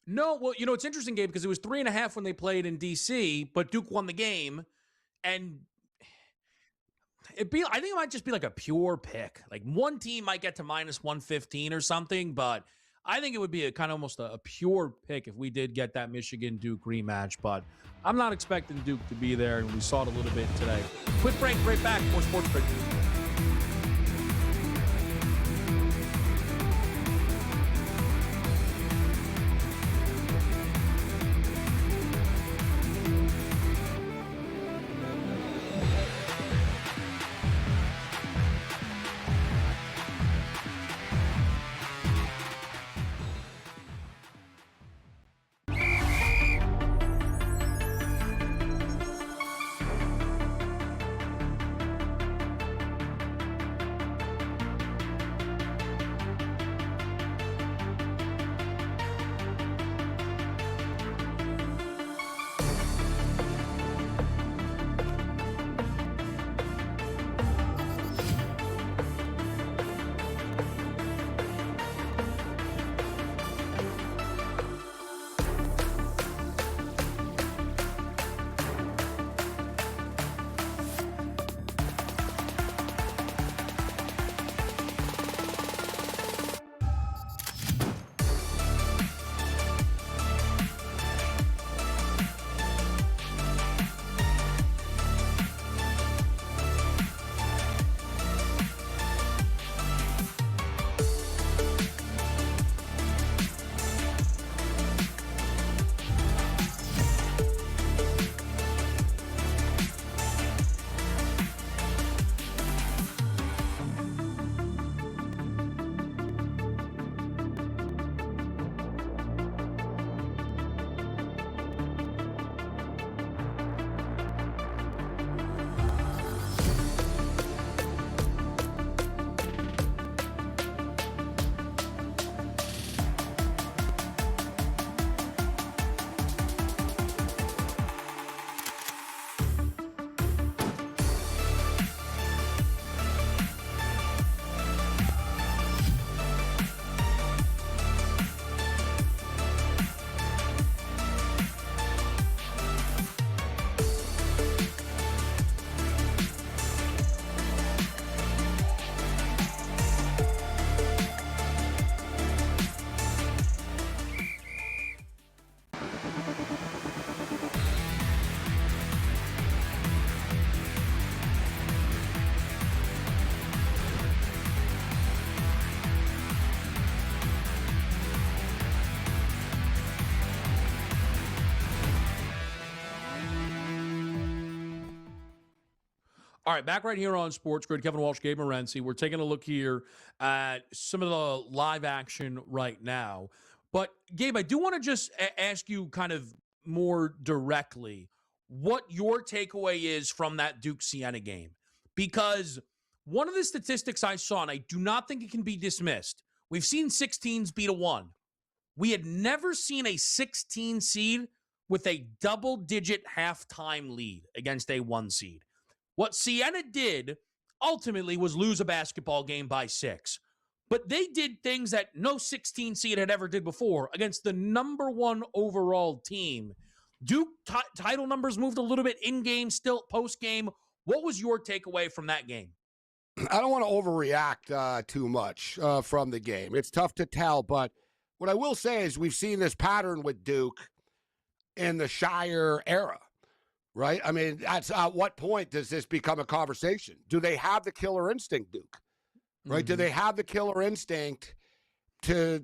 Speaker 1: No, well, it's interesting, Gabe, because it was 3.5 when they played in DC, but Duke won the game, and I think it might just be like a pure pick. Like one team might get to -115 or something, but I think it would be a kind of almost a pure pick if we did get that Michigan-Duke rematch. But I'm not expecting Duke to be there, and we saw it a little bit today. Quick break, right back. More SportsGrid. All right, back right here on SportsGrid, Kevin Walsh, Gabriel Morency. We're taking a look here at some of the live action right now. But, Gabe, I do want to just ask you kind of more directly what your takeaway is from that Duke-Siena game. Because one of the statistics I saw, and I do not think it can be dismissed, we've seen 16s beat a 1. We had never seen a 16 seed with a double-digit halftime lead against a 1 seed. What Siena did ultimately was lose a basketball game by 6. But they did things that no 16 seed had ever did before against the number 1 overall team. Duke title numbers moved a little bit in-game, still post-game. What was your takeaway from that game?
Speaker 2: I don't want to overreact too much from the game. It's tough to tell, but what I will say is we've seen this pattern with Duke in the Shire era. Right? I mean, at what point does this become a conversation? Do they have the killer instinct, Duke? Right? Mm-hmm. Do they have the killer instinct to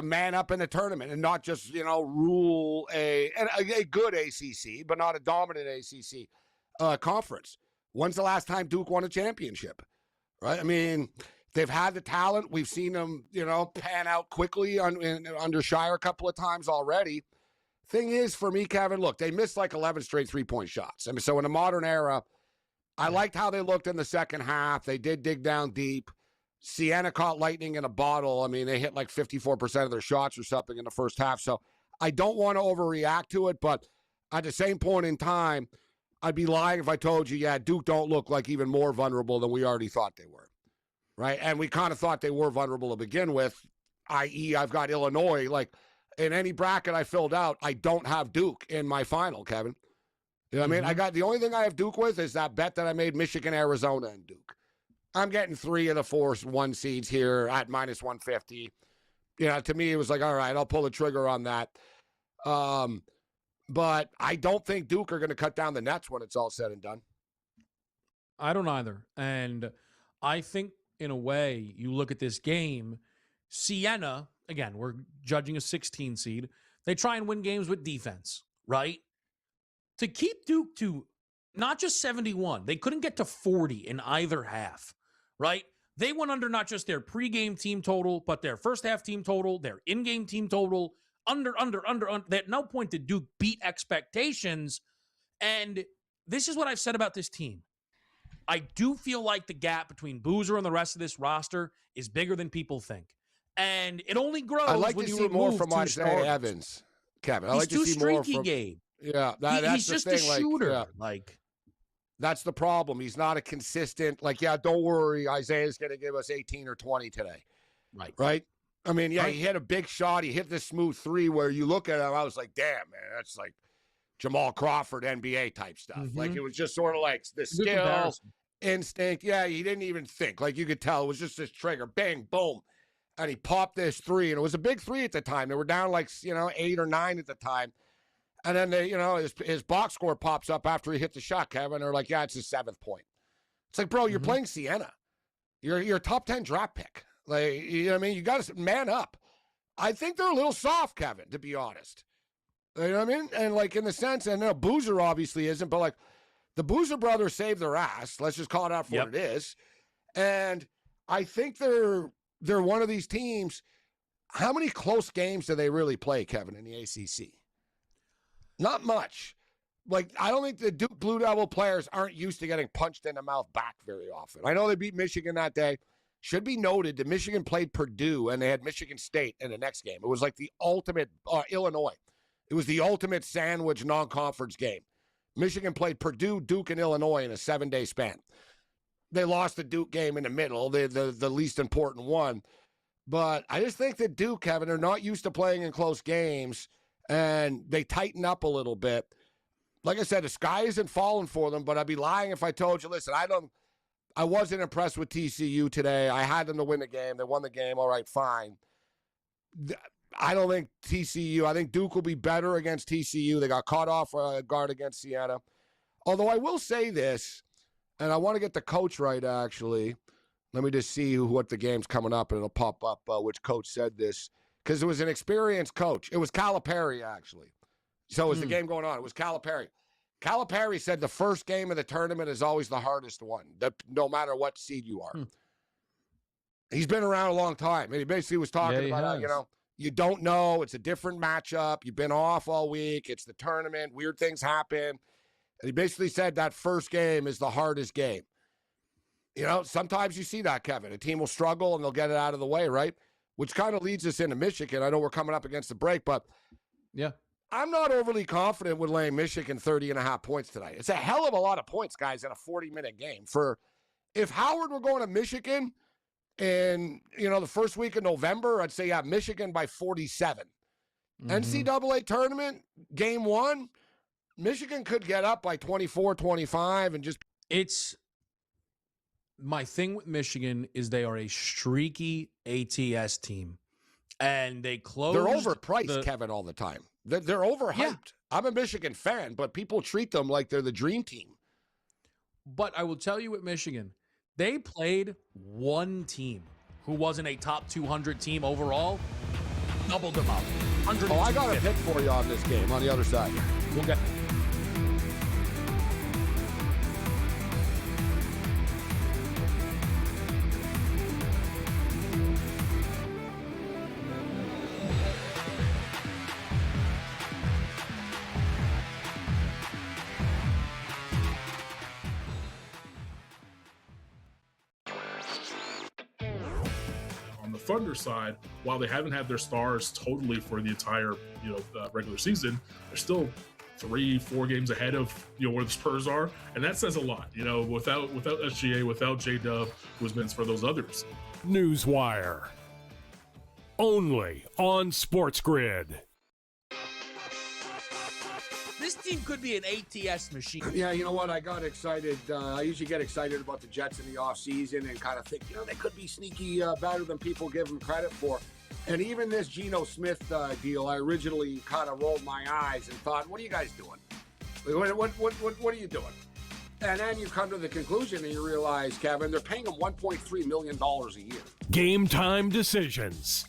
Speaker 2: man up in a tournament and not just, rule a good ACC, but not a dominant ACC conference? When's the last time Duke won a championship? Right? I mean, they've had the talent. We've seen them, pan out quickly under Shire a couple of times already. Thing is, for me, Kevin, look, they missed like 11 straight three-point shots. I mean, so in a modern era, I liked how they looked in the second half. They did dig down deep. Siena caught lightning in a bottle. I mean, they hit like 54% of their shots or something in the first half. So I don't want to overreact to it, but at the same point in time, I'd be lying if I told you, yeah, Duke don't look like even more vulnerable than we already thought they were, right? And we kind of thought they were vulnerable to begin with, i.e. I've got Illinois, like, in any bracket I filled out, I don't have Duke in my final, Kevin. You know what I mean? I got the only thing I have Duke with is that bet that I made Michigan, Arizona, and Duke. I'm getting 3 of the 4 1 seeds here at minus 150. To me, it was like, all right, I'll pull the trigger on that. But I don't think Duke are going to cut down the nets when it's all said and done.
Speaker 1: I don't either. And I think, in a way, you look at this game, Siena, again, we're judging a 16 seed. They try and win games with defense, right? To keep Duke to not just 71, they couldn't get to 40 in either half, right? They went under not just their pregame team total, but their first half team total, their in-game team total, under. At no point did Duke beat expectations. And this is what I've said about this team. I do feel like the gap between Boozer and the rest of this roster is bigger than people think. And it only grows
Speaker 2: I like
Speaker 1: when
Speaker 2: to
Speaker 1: you
Speaker 2: see
Speaker 1: remove
Speaker 2: more from
Speaker 1: Isaiah
Speaker 2: Isaiah Evans, Kevin. I
Speaker 1: He's
Speaker 2: like
Speaker 1: too
Speaker 2: to see more
Speaker 1: streaky,
Speaker 2: from
Speaker 1: Gabe.
Speaker 2: Yeah, that's
Speaker 1: he's
Speaker 2: the
Speaker 1: just
Speaker 2: thing,
Speaker 1: a shooter.
Speaker 2: Like, that's the problem. He's not a consistent. Like, yeah, don't worry, Isaiah's going to give us 18 or 20 today. Right. I mean, yeah, he hit a big shot. He hit this smooth 3 where you look at him, I was like, damn, man, that's like Jamal Crawford NBA type stuff. Mm-hmm. Like, it was just sort of like the skill, instinct. Yeah, he didn't even think. Like, you could tell it was just this trigger, bang, boom. And he popped this 3, and it was a big 3 at the time. They were down like, 8 or 9 at the time. And then, his box score pops up after he hit the shot, Kevin. They're like, yeah, it's his 7th point. It's like, bro, you're playing Siena. You're a top 10 draft pick. Like, you know what I mean? You got to man up. I think they're a little soft, Kevin, to be honest. You know what I mean? And, like, in the sense, and Boozer obviously isn't, but, like, the Boozer brothers saved their ass. Let's just call it out for what it is. And I think they're one of these teams. How many close games do they really play, Kevin, in the ACC? Not much. Like, I don't think the Duke Blue Devil players aren't used to getting punched in the mouth back very often. I know they beat Michigan that day. Should be noted that Michigan played Purdue, and they had Michigan State in the next game. It was like the ultimate Illinois. It was the ultimate sandwich non-conference game. Michigan played Purdue, Duke, and Illinois in a 7-day span. They lost the Duke game in the middle, the least important one. But I just think that Duke, Kevin, are not used to playing in close games, and they tighten up a little bit. Like I said, the sky isn't falling for them, but I'd be lying if I told you, listen, I wasn't impressed with TCU today. I had them to win the game. They won the game. All right, fine. I don't think TCU, I think Duke will be better against TCU. They got caught off guard against Siena. Although I will say this, and I want to get the coach right, actually. Let me just see what the game's coming up, and it'll pop up which coach said this. Because it was an experienced coach. It was Calipari, actually. So it was the game going on. It was Calipari. Calipari said the first game of the tournament is always the hardest one, no matter what seed you are. He's been around a long time, and he basically was talking about, you don't know. It's a different matchup. You've been off all week. It's the tournament. Weird things happen. And he basically said that first game is the hardest game. Sometimes you see that, Kevin. A team will struggle, and they'll get it out of the way, right? Which kind of leads us into Michigan. I know we're coming up against the break, but
Speaker 1: yeah,
Speaker 2: I'm not overly confident with laying Michigan 30.5 points tonight. It's a hell of a lot of points, guys, in a 40-minute game. If Howard were going to Michigan in, the first week of November, I'd say, Michigan by 47. NCAA tournament, game 1, Michigan could get up by 24, 25, and just...
Speaker 1: It's... My thing with Michigan is they are a streaky ATS team, and they close.
Speaker 2: They're overpriced, Kevin, all the time. They're overhyped. Yeah. I'm a Michigan fan, but people treat them like they're the dream team.
Speaker 1: But I will tell you with Michigan, they played one team who wasn't a top 200 team overall, doubled them up.
Speaker 2: I got a pick for you on this game on the other side.
Speaker 1: We'll get.
Speaker 3: Thunder side, while they haven't had their stars totally for the entire regular season, they're still 3-4 games ahead of where the Spurs are, and that says a lot. Without SGA, without J-Dub, who's been for those others.
Speaker 4: Newswire, only on SportsGrid.
Speaker 1: This team could be an ATS machine.
Speaker 2: Yeah, you know what? I got excited. I usually get excited about the Jets in the offseason and kind of think, they could be sneaky better than people give them credit for. And even this Geno Smith deal, I originally kind of rolled my eyes and thought, what are you guys doing? What are you doing? And then you come to the conclusion and you realize, Kevin, they're paying him $1.3 million a year.
Speaker 4: Game time decisions,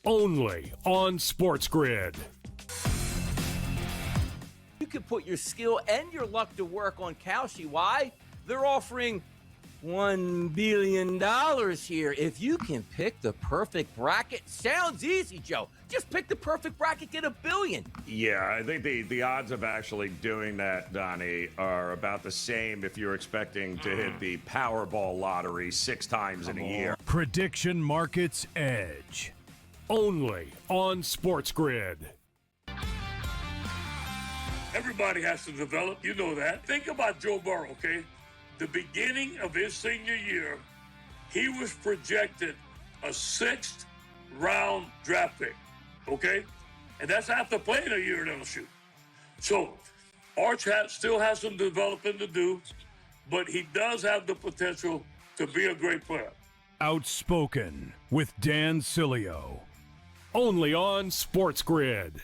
Speaker 4: only on SportsGrid.
Speaker 5: You can put your skill and your luck to work on Kalshi. Why? They're offering $1 billion here. If you can pick the perfect bracket, sounds easy, Joe. Just pick the perfect bracket, get $1 billion.
Speaker 6: Yeah, I think the odds of actually doing that, Donnie, are about the same if you're expecting to hit the Powerball lottery 6 times in a year.
Speaker 4: Prediction Markets Edge, only on SportsGrid.
Speaker 7: Everybody has to develop. You know that. Think about Joe Burrow, okay? The beginning of his senior year, he was projected a 6th round draft pick, okay? And that's after playing a year at LSU. So Arch still has some developing to do, but he does have the potential to be a great player.
Speaker 4: Outspoken with Dan Cilio, only on SportsGrid.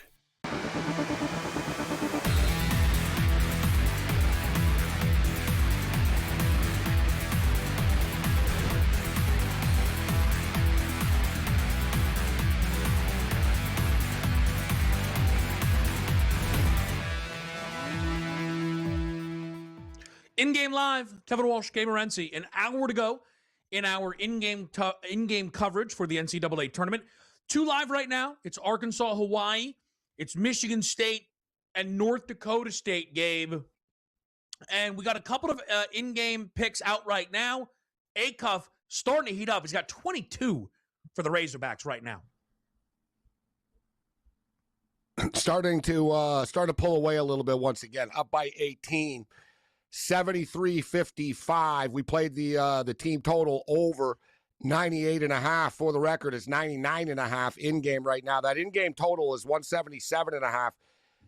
Speaker 1: In-game live, Kevin Walsh, Gabriel Morency, an hour to go in our in-game coverage for the NCAA tournament. 2 live right now. It's Arkansas, Hawaii. It's Michigan State and North Dakota State, Gabe. And we got a couple of in-game picks out right now. Acuff starting to heat up. He's got 22 for the Razorbacks right now.
Speaker 2: Starting to pull away a little bit once again, up by 18. 73-55. We played the team total over 98.5. For the record, it's 99.5 in-game right now. That in-game total is 177.5.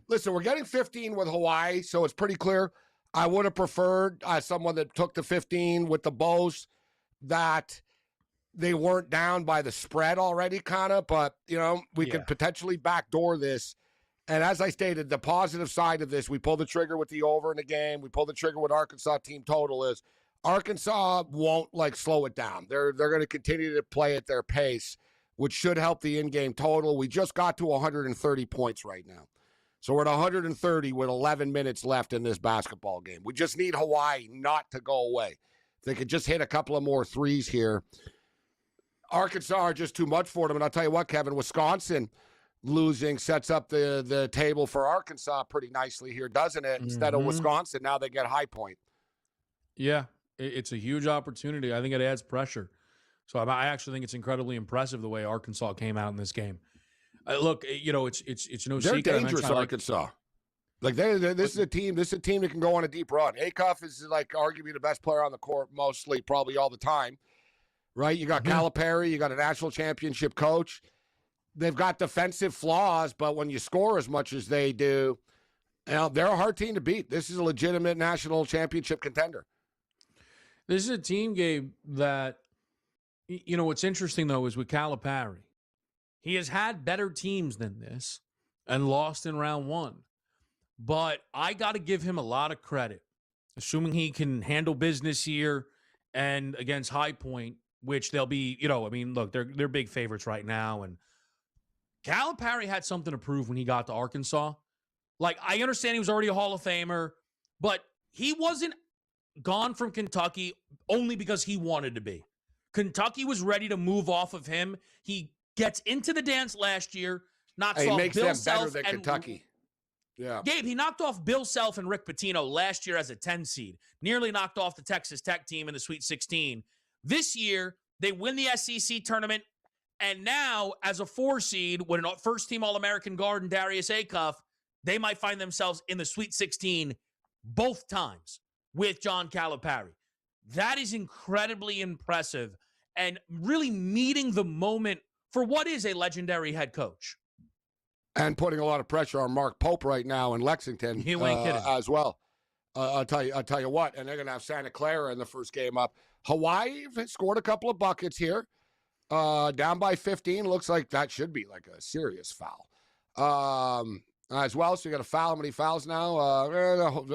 Speaker 2: Listen, we're getting 15 with Hawaii, so it's pretty clear. I would have preferred someone that took the 15 with the Bows, that they weren't down by the spread already, kind of, but, we could potentially backdoor this. And as I stated, the positive side of this, we pulled the trigger with the over in the game. We pulled the trigger with Arkansas team total is Arkansas won't slow it down. They're going to continue to play at their pace, which should help the in-game total. We just got to 130 points right now. So we're at 130 with 11 minutes left in this basketball game. We just need Hawaii not to go away. If they could just hit a couple of more threes here. Arkansas are just too much for them. And I'll tell you what, Kevin, Wisconsin losing sets up the table for Arkansas pretty nicely here, doesn't it? Instead of Wisconsin, now they get High Point.
Speaker 1: Yeah, it's a huge opportunity. I think it adds pressure. So I actually think it's incredibly impressive the way Arkansas came out in this game. Look, you know, it's no
Speaker 2: They're
Speaker 1: secret.
Speaker 2: dangerous, Arkansas. Like this is a team that can go on a deep run. Acuff is like arguably the best player on the court, mostly, probably all the time. Right? You got Calipari, you got a national championship coach. They've got defensive flaws, but when you score as much as they do, you know, they're a hard team to beat. This is a legitimate national championship contender.
Speaker 1: This is a team, Gabe, that, you know, what's interesting, though, is with Calipari. He has had better teams than this and lost in round one. But I got to give him a lot of credit, assuming he can handle business here and against High Point, which they'll be, you know, I mean, look, they're big favorites right now. And Calipari had something to prove when he got to Arkansas. Like, I understand he was already a Hall of Famer, but he wasn't gone from Kentucky only because he wanted to be. Kentucky was ready to move off of him. He gets into the dance last year, knocks off
Speaker 2: makes
Speaker 1: Bill
Speaker 2: them
Speaker 1: Self
Speaker 2: better than
Speaker 1: and
Speaker 2: Kentucky. Yeah.
Speaker 1: Gabe, he knocked off Bill Self and Rick Pitino last year as a 10 seed. Nearly knocked off the Texas Tech team in the Sweet 16. This year, they win the SEC tournament, and now, as a 4 seed, with a first-team All-American guard and Darius Acuff, they might find themselves in the Sweet 16 both times with John Calipari. That is incredibly impressive and really meeting the moment for what is a legendary head coach.
Speaker 2: And putting a lot of pressure on Mark Pope right now in Lexington as well. I'll tell you what, and they're going to have Santa Clara in the first game up. Hawaii scored a couple of buckets here. Down by 15. Looks like that should be like a serious foul. As well, so you got a foul. How many fouls now?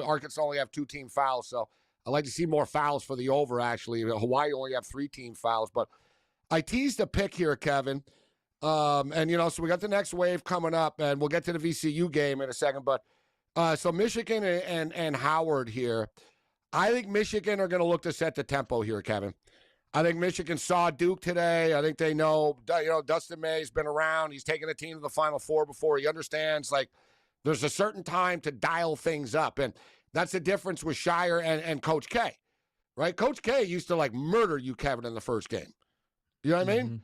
Speaker 2: Arkansas only have 2 team fouls, so I'd like to see more fouls for the over, actually. Hawaii only have 3 team fouls, but I teased a pick here, Kevin. And, you know, so we got the next wave coming up, and we'll get to the VCU game in a second. But so Michigan and Howard here. I think Michigan are going to look to set the tempo here, Kevin. I think Michigan saw Duke today. I think they know, you know, Dustin May's been around. He's taken the team to the Final Four before. He understands, like, there's a certain time to dial things up. And that's the difference with Shire and Coach K, right? Coach K used to, like, murder you, Kevin, in the first game. You know what I mean?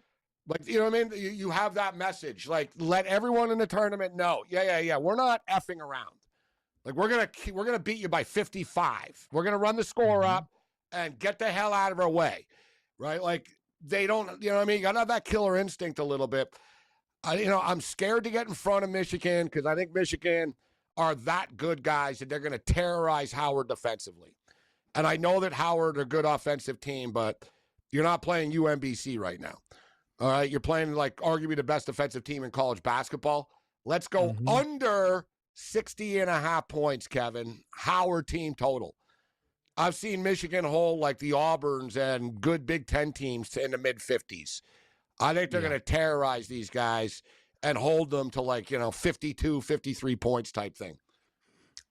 Speaker 2: Like, you know what I mean? You have that message. Like, let everyone in the tournament know. Yeah. We're not effing around. Like, we're gonna beat you by 55. We're gonna run the score up and get the hell out of our way, right? Like, they don't, you know what I mean? You gotta have that killer instinct a little bit. I'm scared to get in front of Michigan because I think Michigan are that good guys that they're gonna terrorize Howard defensively. And I know that Howard are a good offensive team, but you're not playing UMBC right now. All right, you're playing like arguably the best defensive team in college basketball. Let's go under 60.5 points, Kevin. Howard team total. I've seen Michigan hold like the Auburns and good Big Ten teams in the mid-50s. I think they're going to terrorize these guys and hold them to 52, 53 points type thing.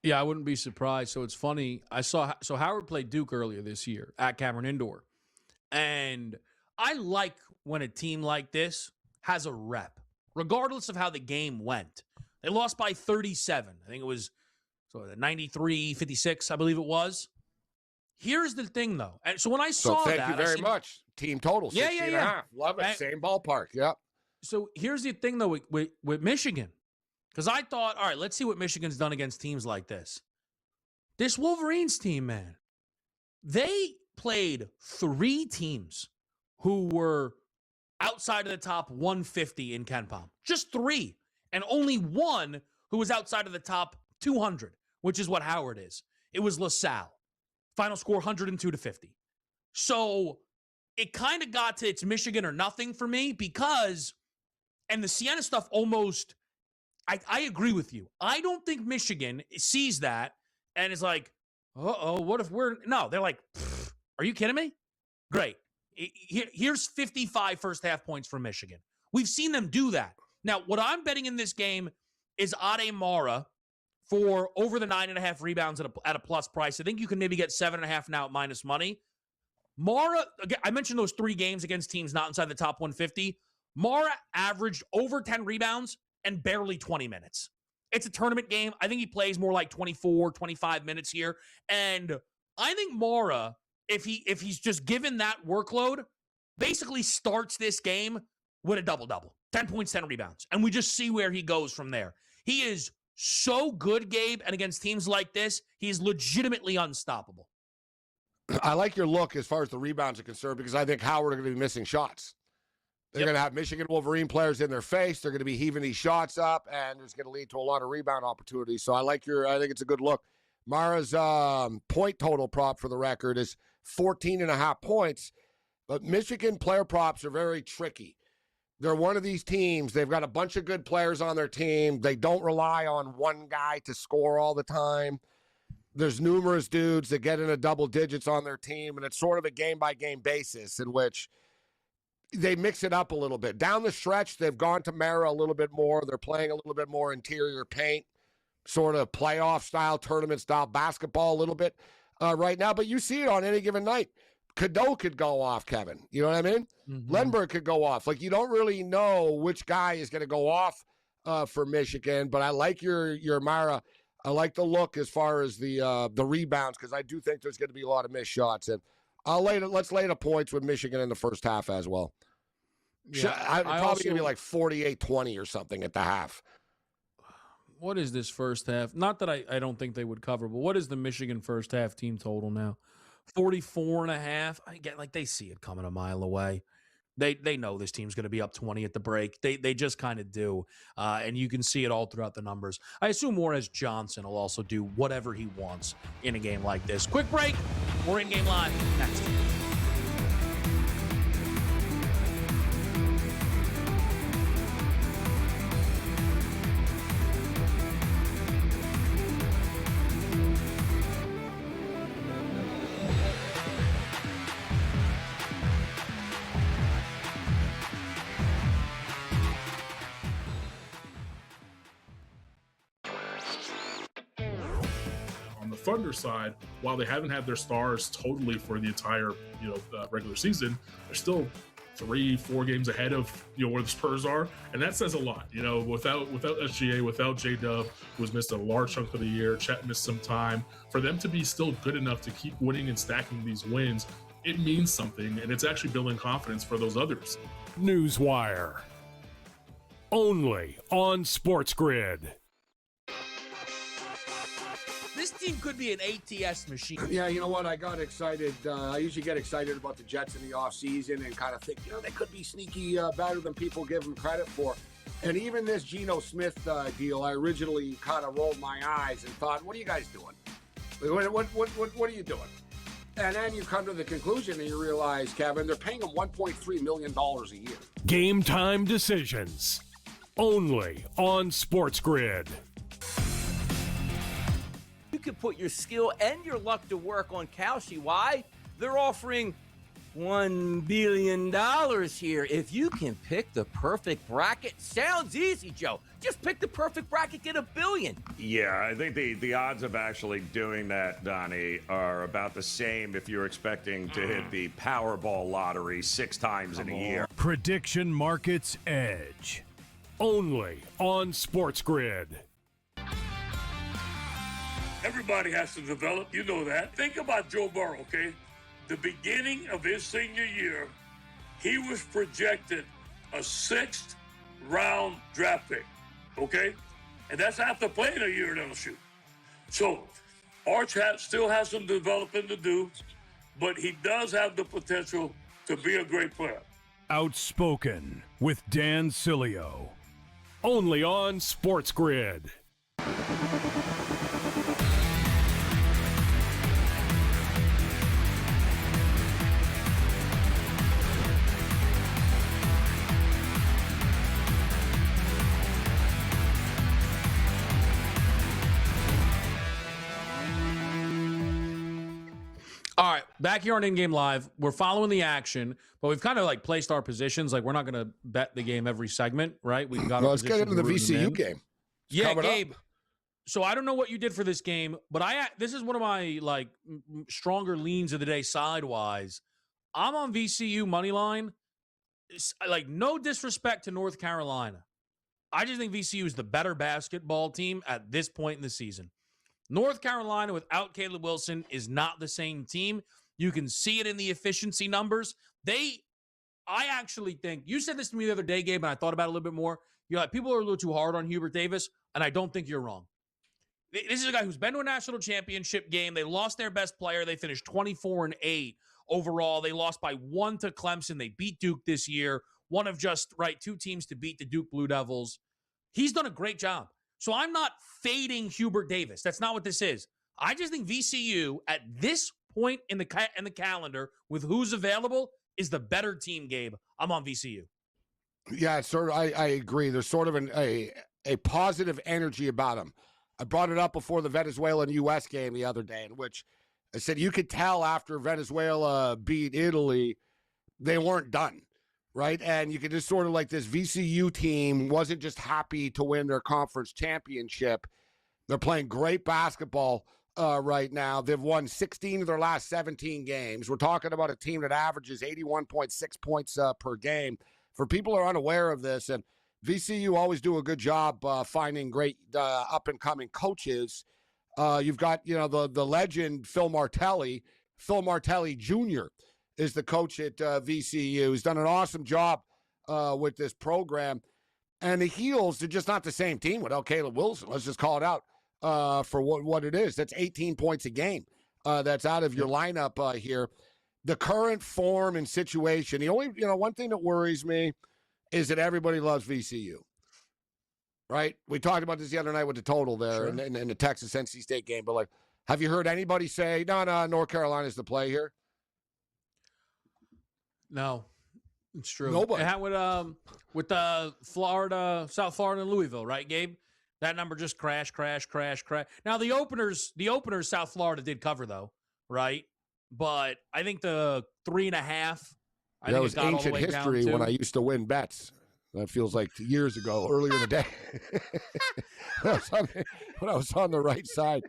Speaker 1: Yeah, I wouldn't be surprised. So it's funny. So Howard played Duke earlier this year at Cameron Indoor. And I like when a team like this has a rep, regardless of how the game went. They lost by 37. I think it was 93-56, I believe it was. Here's the thing, though. And so when I saw that,
Speaker 2: thank you very much. Team total, 60.5. Love it. Same ballpark. Yep.
Speaker 1: So here's the thing, though, with Michigan. Because I thought, all right, let's see what Michigan's done against teams like this. This Wolverines team, man, they played 3 teams who were outside of the top 150 in KenPom. Just 3. And only 1 who was outside of the top 200, which is what Howard is. It was LaSalle. Final score 102-50. So it kind of got to it's Michigan or nothing for me because, and the Siena stuff almost, I agree with you. I don't think Michigan sees that and is like, what if no, they're like, are you kidding me? Great. Here's 55 first half points for Michigan. We've seen them do that. Now, what I'm betting in this game is Ade Mara for over the 9.5 rebounds at a plus price. I think you can maybe get 7.5 now at minus money. Mara, again, I mentioned those 3 games against teams not inside the top 150. Mara averaged over 10 rebounds and barely 20 minutes. It's a tournament game. I think he plays more like 24, 25 minutes here. And I think Mara, if he's just given that workload, basically starts this game with a double-double. 10 points, 10 rebounds. And we just see where he goes from there. He is so good, Gabe, and against teams like this, he's legitimately unstoppable.
Speaker 2: I like your look as far as the rebounds are concerned because I think Howard are going to be missing shots. They're going to have Michigan Wolverine players in their face. They're going to be heaving these shots up, and it's going to lead to a lot of rebound opportunities. So I think it's a good look. Mara's point total prop for the record is 14.5 points, but Michigan player props are very tricky. They're one of these teams. They've got a bunch of good players on their team. They don't rely on one guy to score all the time. There's numerous dudes that get into double digits on their team, and it's sort of a game-by-game basis in which they mix it up a little bit. Down the stretch, they've gone to Mara a little bit more. They're playing a little bit more interior paint, sort of playoff-style, tournament-style basketball a little bit right now. But you see it on any given night. Cadeau could go off, Kevin. You know what I mean? Mm-hmm. Lenberg could go off. Like, you don't really know which guy is going to go off for Michigan. But I like your Mara. I like the look as far as the rebounds because I do think there's going to be a lot of missed shots. And let's lay the points with Michigan in the first half as well. Yeah, probably going to be like 48-20 or something at the half.
Speaker 1: What is this first half? Not that I don't think they would cover, but what is the Michigan first half team total now? 44.5. I get like they see it coming a mile away. They know this team's going to be up 20 at the break. They just kind of do, and you can see it all throughout the numbers. I assume Juarez Johnson will also do whatever he wants in a game like this. Quick break. We're in game live next.
Speaker 3: Thunder side, while they haven't had their stars totally for the entire regular season, they're still 3-4 games ahead of where the Spurs are, and that says a lot. Without SGA, without J-Dub, who's missed a large chunk of the year, Chet missed some time, for them to be still good enough to keep winning and stacking these wins, it means something, and it's actually building confidence for those others.
Speaker 4: Newswire, only on SportsGrid.
Speaker 1: This team could be an ATS machine.
Speaker 2: Yeah, you know what? I got excited. I usually get excited about the Jets in the offseason and kind of think, they could be sneaky better than people give them credit for. And even this Geno Smith deal, I originally kind of rolled my eyes and thought, what are you guys doing? What are you doing? And then you come to the conclusion and you realize, Kevin, they're paying him $1.3 million a year.
Speaker 4: Game time decisions, only on SportsGrid.
Speaker 5: You can put your skill and your luck to work on Kalshi. Why? They're offering $1 billion here. If you can pick the perfect bracket, sounds easy, Joe. Just pick the perfect bracket, get $1 billion.
Speaker 6: Yeah, I think the odds of actually doing that, Donnie, are about the same if you're expecting to hit the Powerball lottery 6 times in a year.
Speaker 4: Prediction Markets Edge, only on SportsGrid.
Speaker 7: Everybody has to develop. You know that. Think about Joe Burrow, okay? The beginning of his senior year, he was projected a 6th round draft pick, okay? And that's after playing a year at LSU. So Arch still has some developing to do, but he does have the potential to be a great player.
Speaker 4: Outspoken with Dan Cilio, only on SportsGrid.
Speaker 1: All right, back here on In Game Live, we're following the action, but we've kind of like placed our positions. Like, we're not going to bet the game every segment, right? We've got.
Speaker 2: Let's get into the VCU game.
Speaker 1: Yeah, Gabe. So I don't know what you did for this game, but this is one of my like stronger leans of the day side-wise. I'm on VCU money line. Like, no disrespect to North Carolina. I just think VCU is the better basketball team at this point in the season. North Carolina without Caleb Wilson is not the same team. You can see it in the efficiency numbers. I actually think, you said this to me the other day, Gabe, and I thought about it a little bit more. You're like, people are a little too hard on Hubert Davis, and I don't think you're wrong. This is a guy who's been to a national championship game. They lost their best player. They finished 24-8 overall. They lost by 1 to Clemson. They beat Duke this year. One of just, 2 teams to beat the Duke Blue Devils. He's done a great job. So I'm not fading Hubert Davis. That's not what this is. I just think VCU at this point in the calendar with who's available is the better team, Gabe. I'm on VCU.
Speaker 2: Yeah, sort of. I agree. There's sort of a positive energy about him. I brought it up before the Venezuela and U.S. game the other day, in which I said you could tell after Venezuela beat Italy, they weren't done, right? And you could just sort of like this VCU team wasn't just happy to win their conference championship. They're playing great basketball right now. They've won 16 of their last 17 games. We're talking about a team that averages 81.6 points per game. For people who are unaware of this, and VCU always do a good job finding great up-and-coming coaches. You've got, the legend Phil Martelli. Phil Martelli Jr. is the coach at VCU. He's done an awesome job with this program. And the Heels are just not the same team without Caleb Wilson. Let's just call it out for what it is. That's 18 points a game that's out of your lineup here. The current form and situation, the only, one thing that worries me is that everybody loves VCU, right? We talked about this the other night with the total there in the Texas-NC State game. But, have you heard anybody say, no, North Carolina's the play here?
Speaker 1: No, it's true.
Speaker 2: Nobody.
Speaker 1: It happened with Florida, South Florida and Louisville, right, Gabe? That number just crash. Now, the openers, South Florida did cover, though, right? But I think the 3.5,
Speaker 2: That was ancient history when I used to win bets. That feels like years ago, earlier in the day. when I was on the right side.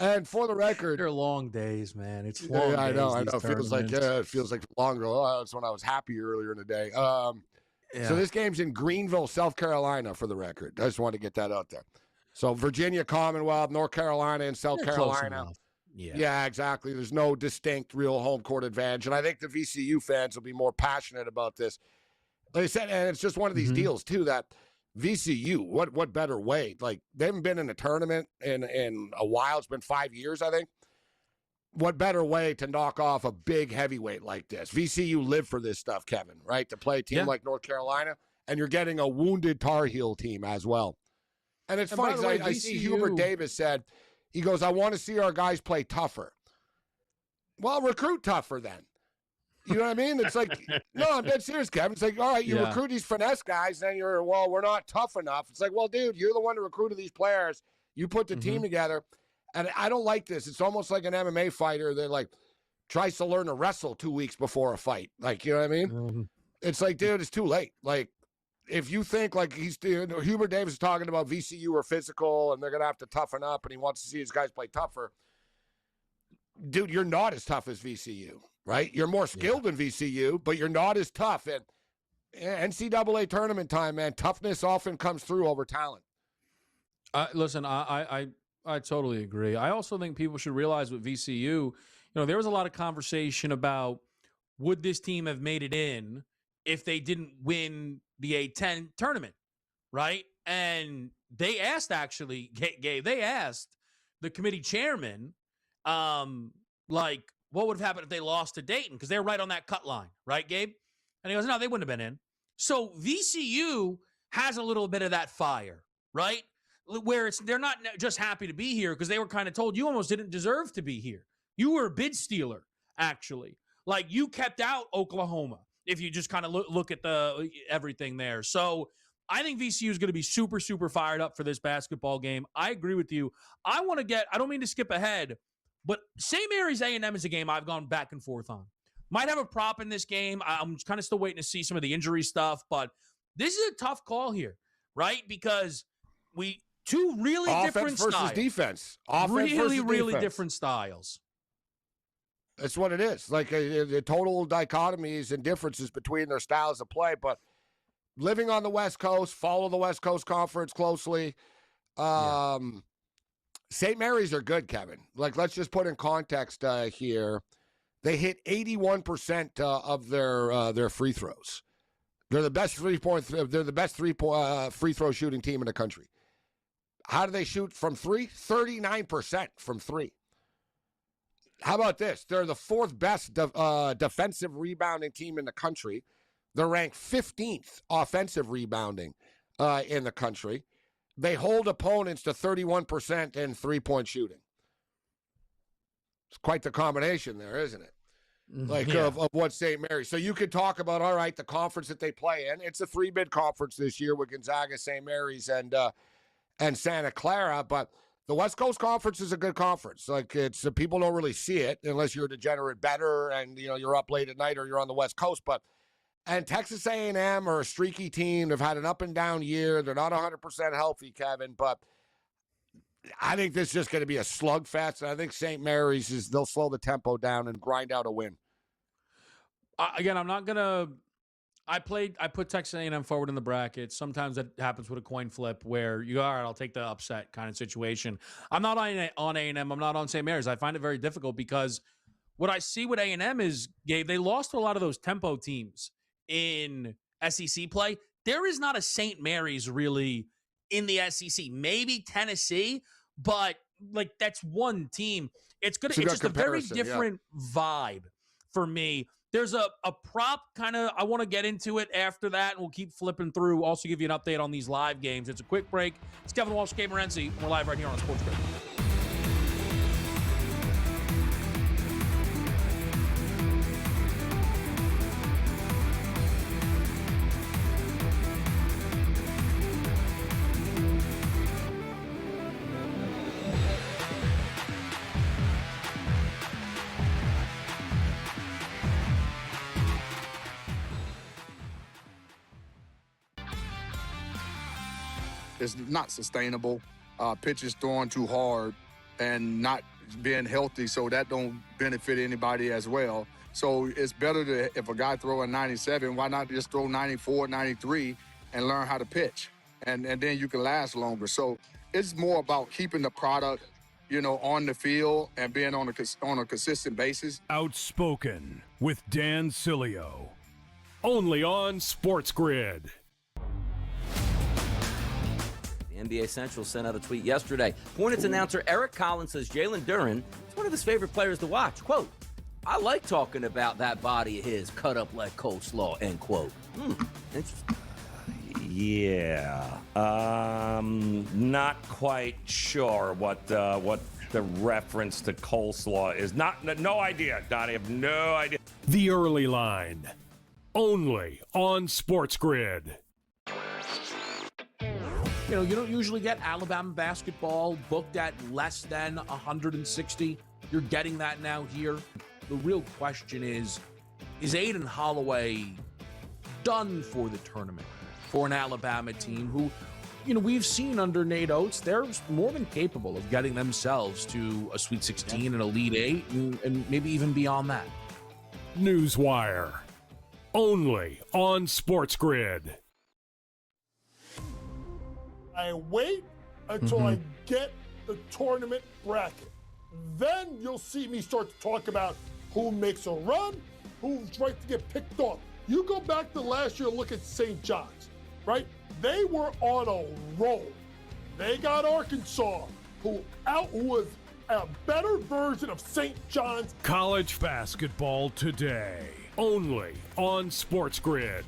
Speaker 2: And for the record,
Speaker 1: they're long days, man. It's long days.
Speaker 2: I know. It feels like longer. Oh, that's when I was happy earlier in the day. So this game's in Greenville, South Carolina, for the record. I just wanted to get that out there. So Virginia, Commonwealth, North Carolina, and South Carolina. Yeah, exactly. There's no distinct real home court advantage. And I think the VCU fans will be more passionate about this. Like I said, and it's just one of these deals, too, that VCU, what better way? Like, they haven't been in a tournament in a while. It's been 5 years, I think. What better way to knock off a big heavyweight like this? VCU lived for this stuff, Kevin, right? To play a team like North Carolina, and you're getting a wounded Tar Heel team as well. And it's funny, because I see Hubert Davis said, he goes, I want to see our guys play tougher. Well, recruit tougher then. You know what I mean? It's like, no, I'm dead serious, Kevin. It's like, all right, you recruit these finesse guys, then we're not tough enough. It's like, well, dude, you're the one who recruited these players. You put the team together. And I don't like this. It's almost like an MMA fighter that, tries to learn to wrestle 2 weeks before a fight. You know what I mean? It's like, dude, it's too late. If you think Hubert Davis is talking about VCU are physical and they're going to have to toughen up and he wants to see his guys play tougher, dude, you're not as tough as VCU, right? You're more skilled than VCU, but you're not as tough. And NCAA tournament time, man, toughness often comes through over talent.
Speaker 1: Listen, I totally agree. I also think people should realize with VCU, there was a lot of conversation about would this team have made it in if they didn't win the A-10 tournament, right? And they asked, actually, Gabe, they asked the committee chairman, what would have happened if they lost to Dayton? Because they're right on that cut line, right, Gabe? And he goes, no, they wouldn't have been in. So VCU has a little bit of that fire, right? Where they're not just happy to be here because they were kind of told you almost didn't deserve to be here. You were a bid stealer, actually. You kept out Oklahoma if you just kind of look at the everything there. So I think VCU is going to be super, super fired up for this basketball game. I agree with you. I don't mean to skip ahead, but St. Mary's A&M is a game I've gone back and forth on. Might have a prop in this game. I'm kind of still waiting to see some of the injury stuff, but This is a tough call here, right? Because two really
Speaker 2: Offense
Speaker 1: different
Speaker 2: versus
Speaker 1: styles.
Speaker 2: defense. Offense
Speaker 1: really,
Speaker 2: versus
Speaker 1: really
Speaker 2: defense.
Speaker 1: different styles.
Speaker 2: That's what it is. Like the total dichotomies and differences between their styles of play. But living on the West Coast, follow the West Coast Conference closely. St. Mary's are good, Kevin. Like, let's just put in context here. They hit 81% of their free throws. They're the best free throw shooting team in the country. How do they shoot from three? 39% from three. How about this? They're the fourth best defensive rebounding team in the country. They're ranked 15th offensive rebounding in the country. They hold opponents to 31% in three-point shooting. It's quite the combination there, isn't it? Like of what St. Mary's. So you could talk about, all right, the conference that they play in. It's a three-bid conference this year with Gonzaga, St. Mary's, and Santa Clara. But the West Coast Conference is a good conference. Like, it's people don't really see it unless you're a degenerate bettor and you're up late at night or you're on the West Coast. And Texas A&M are a streaky team. They've had an up and down year. They're not 100% healthy, Kevin. But I think this is just going to be a slugfest. And I think St. Mary's they'll slow the tempo down and grind out a win.
Speaker 1: Again, I'm not gonna. I put Texas A&M forward in the bracket. Sometimes that happens with a coin flip where you go, all right, I'll take the upset kind of situation. I'm not on A&M. I'm not on St. Mary's. I find it very difficult because what I see with A&M is, Gabe, they lost to a lot of those tempo teams in SEC play. There is not a St. Mary's really in the SEC. Maybe Tennessee, but like that's one team. It's just a very different vibe for me. There's a prop kind of, I want to get into it after that, and we'll keep flipping through. Also give you an update on these live games. It's a quick break. It's Kevin Walsh, Gabriel Morency. We're live right here on SportsGrid.
Speaker 8: It's not sustainable. Pitches throwing too hard and not being healthy, so that don't benefit anybody as well. So it's better to, if a guy throwing 97, why not just throw 94, 93 and learn how to pitch? And then you can last longer. So it's more about keeping the product, on the field and being on a consistent basis.
Speaker 4: Outspoken with Dan Cilio. Only on SportsGrid.
Speaker 5: NBA Central sent out a tweet yesterday. Hornets announcer Eric Collins says Jalen Duren is one of his favorite players to watch. Quote, I like talking about that body of his cut up like coleslaw, end quote. Interesting.
Speaker 6: Yeah. Not quite sure what the reference to coleslaw is. No idea, Donnie. I have no idea.
Speaker 4: The Early Line. Only on SportsGrid.
Speaker 1: You don't usually get Alabama basketball booked at less than 160. You're getting that now here. The real question is Aiden Holloway done for the tournament for an Alabama team who, we've seen under Nate Oates, they're more than capable of getting themselves to a Sweet 16 and Elite 8 and maybe even beyond that.
Speaker 4: Newswire. Only on SportsGrid.
Speaker 9: I wait until I get the tournament bracket. Then you'll see me start to talk about who makes a run, who's right to get picked off. You go back to last year, look at St. John's, right? They were on a roll. They got Arkansas, who was a better version of St. John's.
Speaker 4: College basketball today. Only on SportsGrid.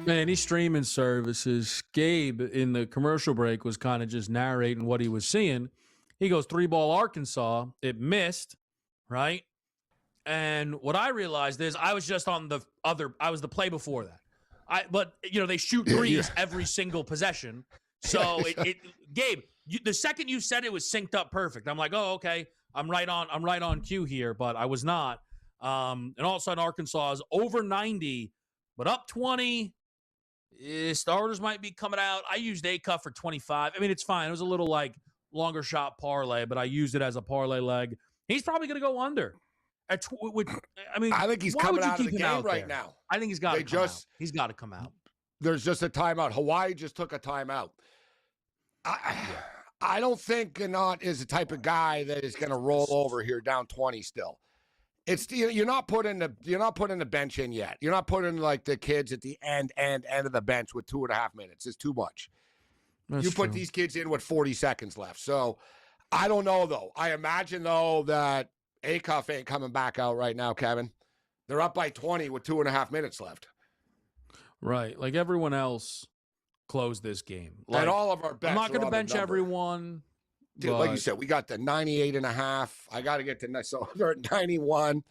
Speaker 1: Any streaming services, Gabe in the commercial break was kind of just narrating what he was seeing. He goes 3-ball Arkansas. It missed, right? And what I realized is I was just on I was the play before that. But they shoot threes every single possession. So Gabe, the second you said it was synced up perfect. I'm like, oh, okay. I'm right on cue here, but I was not. And all of a sudden Arkansas is over 90, but up 20. Starters might be coming out. I used Acuff for 25. I mean, it's fine. It was a little longer shot parlay, but I used it as a parlay leg. He's probably going to go under. I
Speaker 2: think he's coming out of the game right now.
Speaker 1: I think he's got to come out. He's got to come out.
Speaker 2: There's just a timeout. Hawaii just took a timeout. I don't think Ganot is the type of guy that is going to roll over here down 20 still. It's you're not putting the bench in yet. You're not putting the kids at the end of the bench with 2.5 minutes. It's too much. You put these kids in with 40 seconds left. So I don't know though. I imagine though that Acuff ain't coming back out right now, Kevin. They're up by 20 with 2.5 minutes left.
Speaker 1: Right. Like everyone else closed this game.
Speaker 2: And all of our bets.
Speaker 1: I'm not going to bench everyone.
Speaker 2: Dude, like you said, we got the 98.5. I got to get to so they're at 91.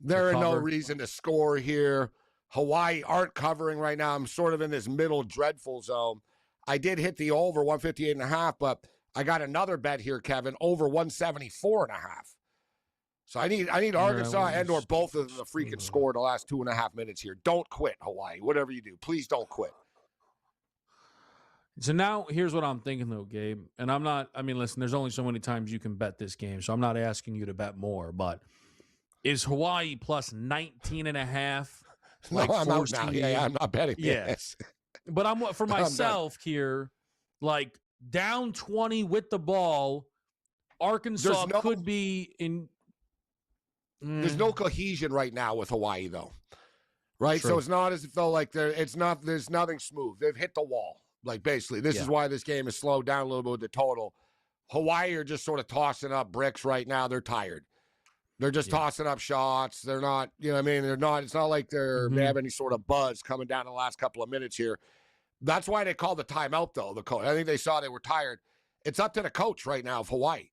Speaker 2: There is no reason to score here. Hawaii aren't covering right now. I'm sort of in this middle dreadful zone. I did hit the over 158.5, but I got another bet here, Kevin, over 174.5. So I need Arkansas and or both of them to freaking score the last 2.5 minutes here. Don't quit, Hawaii. Whatever you do, please don't quit.
Speaker 1: So now here's what I'm thinking, though, Gabe. And listen, there's only so many times you can bet this game, so I'm not asking you to bet more. But is Hawaii plus 19.5?
Speaker 2: No, I'm out now. Yeah, I'm not betting. Yes.
Speaker 1: But I'm for myself here, down 20 with the ball, Arkansas could be in.
Speaker 2: There's no cohesion right now with Hawaii, though. Right? True. So it's not as though there's nothing smooth. They've hit the wall. Basically, this is why this game is slowed down a little bit with the total. Hawaii are just sort of tossing up bricks right now. They're tired. They're just tossing up shots. They're not, they're not, it's not like they have any sort of buzz coming down in the last couple of minutes here. That's why they called the timeout, though, the coach. I think they saw they were tired. It's up to the coach right now of Hawaii.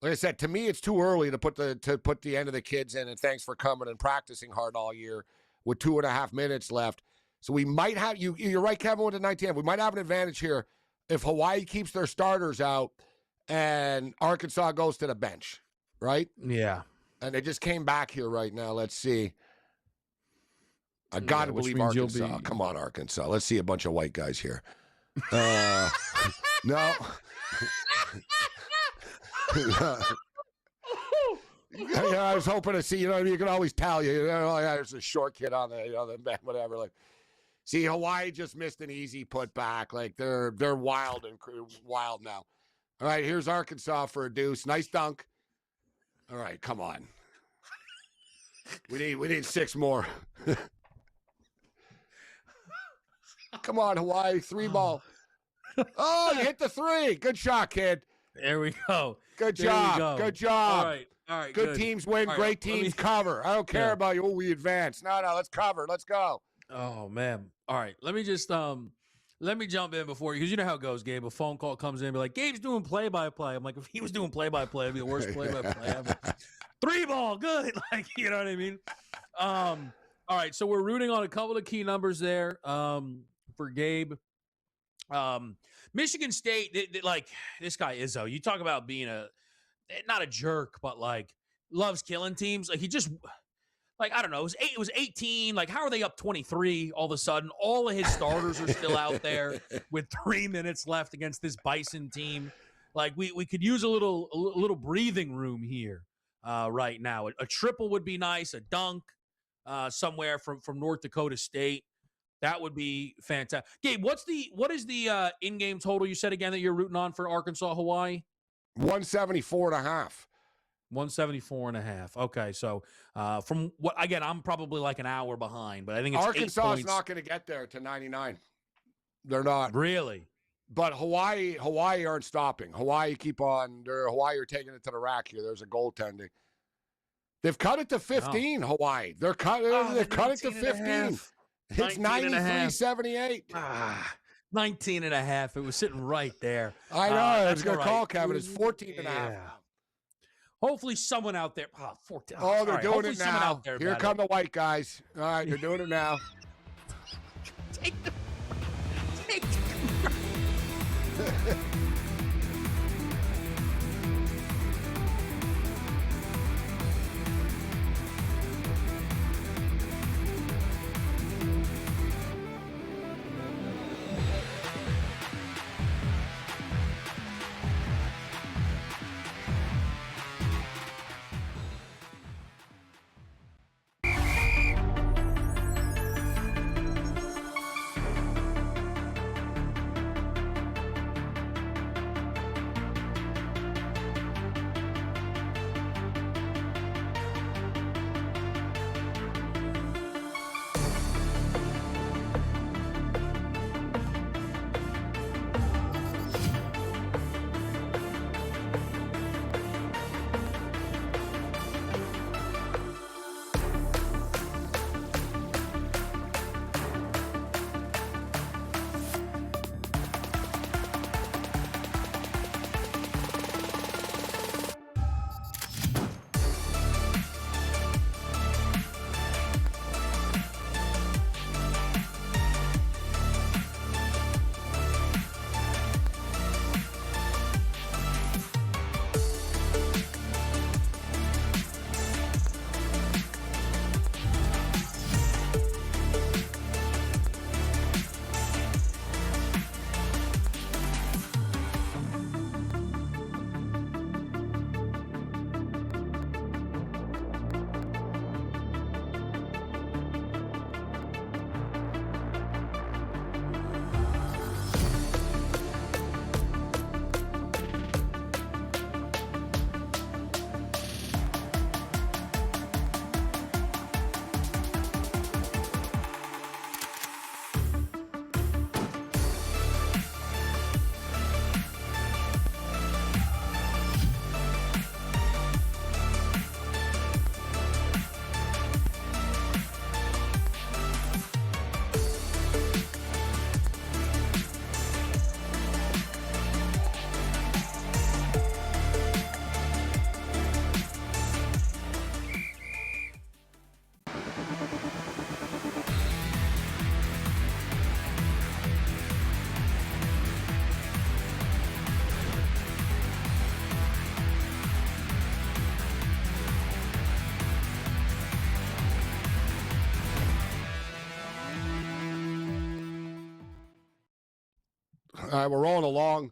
Speaker 2: Like I said, to me, it's too early to put the end of the kids in, and thanks for coming and practicing hard all year with 2.5 minutes left. So we might have, you're right, Kevin, with the 19. We might have an advantage here if Hawaii keeps their starters out and Arkansas goes to the bench, right?
Speaker 1: Yeah.
Speaker 2: And they just came back here right now. Let's see. I got to believe Arkansas. Come on, Arkansas. Let's see a bunch of white guys here. No. Yeah, I was hoping to see, you can always tell there's a short kid on the whatever. See, Hawaii just missed an easy putback. They're wild now. All right, here's Arkansas for a deuce. Nice dunk. All right, come on. We need 6 more. Come on, Hawaii, 3 ball. Oh, you hit the 3. Good shot, kid.
Speaker 1: There we go.
Speaker 2: Good job. Good job.
Speaker 1: All right.
Speaker 2: Good teams win. Great teams cover. I don't care about you. We advance. No, let's cover. Let's go.
Speaker 1: Oh, man. All right. Let me just let me jump in before you, because you know how it goes, Gabe. A phone call comes in and be like, Gabe's doing play-by-play. I'm like, if he was doing play-by-play, it'd be the worst play-by-play ever. 3 ball, good. You know what I mean? All right, so we're rooting on a couple of key numbers there for Gabe. Michigan State, this guy Izzo, you talk about being not a jerk, but loves killing teams. He just, I don't know, it was 18. How are they up 23 all of a sudden? All of his starters are still out there with 3 minutes left against this Bison team. We could use a little breathing room here right now. A triple would be nice, a dunk somewhere from North Dakota State. That would be fantastic. Gabe, what is the in-game total you said again that you're rooting on for Arkansas, Hawaii?
Speaker 2: 174.5.
Speaker 1: 174.5. Okay, so from what, again, I'm probably an hour behind, but I think it's
Speaker 2: Arkansas is not going to get there to 99. They're not.
Speaker 1: Really?
Speaker 2: But Hawaii aren't stopping. Hawaii are taking it to the rack here. There's a goaltending. They've cut it to 15, Hawaii. They've cut it to 15. It's 93-78.
Speaker 1: 19.5. It was sitting right there.
Speaker 2: I know. I was going to call Kevin. It's 14.5.
Speaker 1: Hopefully someone out there. Oh, 14.
Speaker 2: Oh, they're doing
Speaker 1: Hopefully
Speaker 2: it
Speaker 1: someone
Speaker 2: now.
Speaker 1: out there
Speaker 2: Here
Speaker 1: bet
Speaker 2: come
Speaker 1: it.
Speaker 2: the white guys. All right, they're doing it now.
Speaker 5: Take the.
Speaker 2: All right, we're rolling along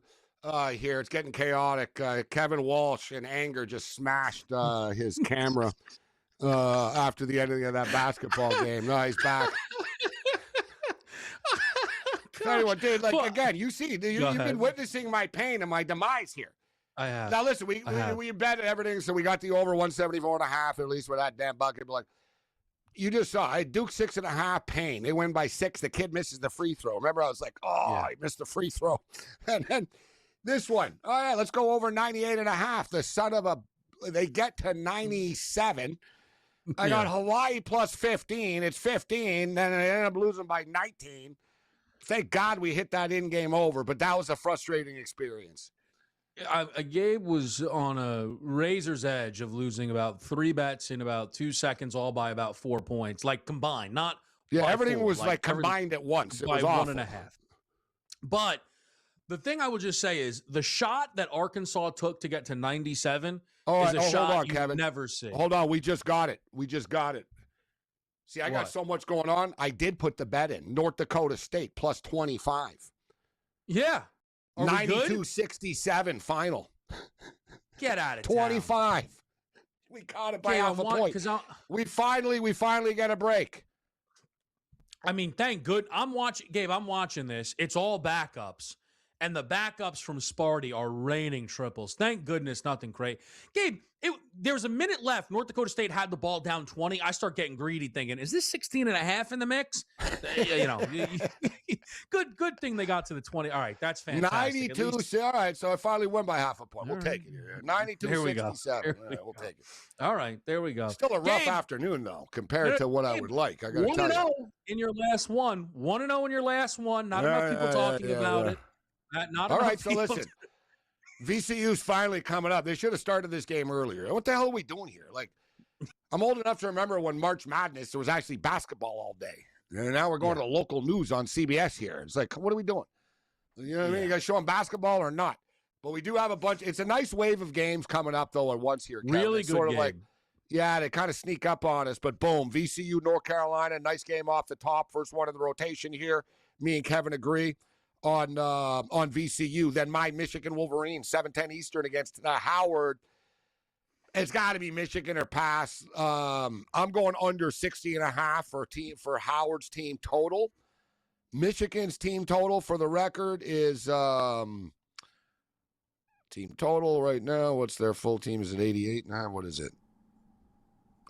Speaker 2: here. It's getting chaotic. Kevin Walsh, in anger, just smashed his camera after the ending of that basketball game. No, he's back. So anyway, dude, like, again, you see, you've been witnessing my pain and my demise here.
Speaker 1: I have.
Speaker 2: Now, listen, we bet everything, so we got the over 174.5, at least with that damn bucket. But, like, you just saw, I Duke 6.5 pain. They win by 6. The kid misses the free throw. Remember, I was like, he missed the free throw. And then this one, all right, let's go over 98.5. The son of a, they get to 97. I got Hawaii plus 15. It's 15. Then they end up losing by 19. Thank God we hit that in-game over, but that was a frustrating experience.
Speaker 1: Gabe was on a razor's edge of losing about 3 bets in about 2 seconds, all by about 4 points, like combined, not
Speaker 2: everything
Speaker 1: full,
Speaker 2: was like combined at once. It
Speaker 1: by
Speaker 2: was awful.
Speaker 1: 1.5. But the thing I would just say is the shot that Arkansas took to get to 97 is a shot you never see.
Speaker 2: Hold on, we just got it. See, I got so much going on. I did put the bet in. North Dakota State plus 25.
Speaker 1: Yeah.
Speaker 2: 92-67 final.
Speaker 1: Get out of
Speaker 2: 25. Town. We caught it by half a point. We finally get a break.
Speaker 1: I mean, thank good. I'm watching this. It's all backups. And the backups from Sparty are raining triples. Thank goodness nothing crazy. Gabe, there was a minute left. North Dakota State had the ball down 20. I start getting greedy thinking, is this 16.5 in the mix? Good thing they got to the 20. All right, that's fantastic.
Speaker 2: 92. All right, so I finally won by half a point. We'll take it here. 92-67. We'll take it.
Speaker 1: All right, there we go.
Speaker 2: Still a rough afternoon, though, compared to what I would like. I got to tell you.
Speaker 1: 1-0 in your last one. 1-0 in your last one. Not enough people talking about it.
Speaker 2: All right, so listen. VCU's finally coming up. They should have started this game earlier. What the hell are we doing here? Like, I'm old enough to remember when March Madness, there was actually basketball all day. And now we're going to local news on CBS here. It's like, what are we doing? You know what I mean? You guys showing basketball or not? But we do have a bunch. It's a nice wave of games coming up, though, at once here. Kevin.
Speaker 1: Really
Speaker 2: it's
Speaker 1: good
Speaker 2: sort of
Speaker 1: game.
Speaker 2: like, yeah, they kind of sneak up on us. But boom, VCU, North Carolina, nice game off the top. First one of the rotation here. Me and Kevin agree on VCU. Then my Michigan Wolverines, 7:10 Eastern against Howard. It's got to be Michigan or pass. I'm going under 60.5 for Howard's team total. Michigan's team total, for the record, is team total right now. What's their full team? Is it 88.5? What is it?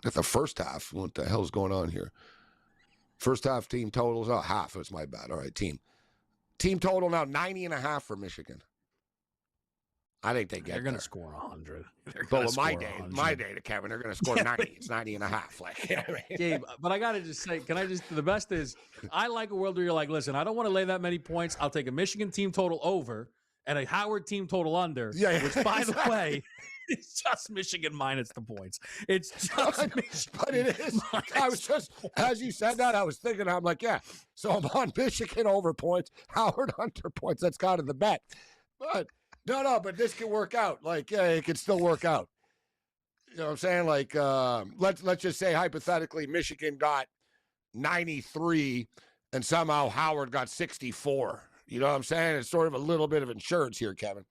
Speaker 2: At the first half. What the hell's going on here? First half team totals. Oh, half. It's my bad. All right, team. Team total now 90.5 for Michigan. I think
Speaker 1: they're going to score 100.
Speaker 2: But with my data, Kevin, they're going to score 90. It's 90.5. Like, you know what I mean?
Speaker 1: Gabe, but I got to just say, the best is, I like a world where you're like, listen, I don't want to lay that many points. I'll take a Michigan team total over and a Howard team total under, which, by the way, it's just Michigan minus the points. It's just Michigan.
Speaker 2: But it is. I was just, as you said that, I was thinking, I'm like, yeah. So I'm on Michigan over points, Howard under points. That's kind of the bet. But no, but this can work out. Like, yeah, it can still work out. You know what I'm saying? Like, let's just say hypothetically, Michigan got 93 and somehow Howard got 64. You know what I'm saying? It's sort of a little bit of insurance here, Kevin.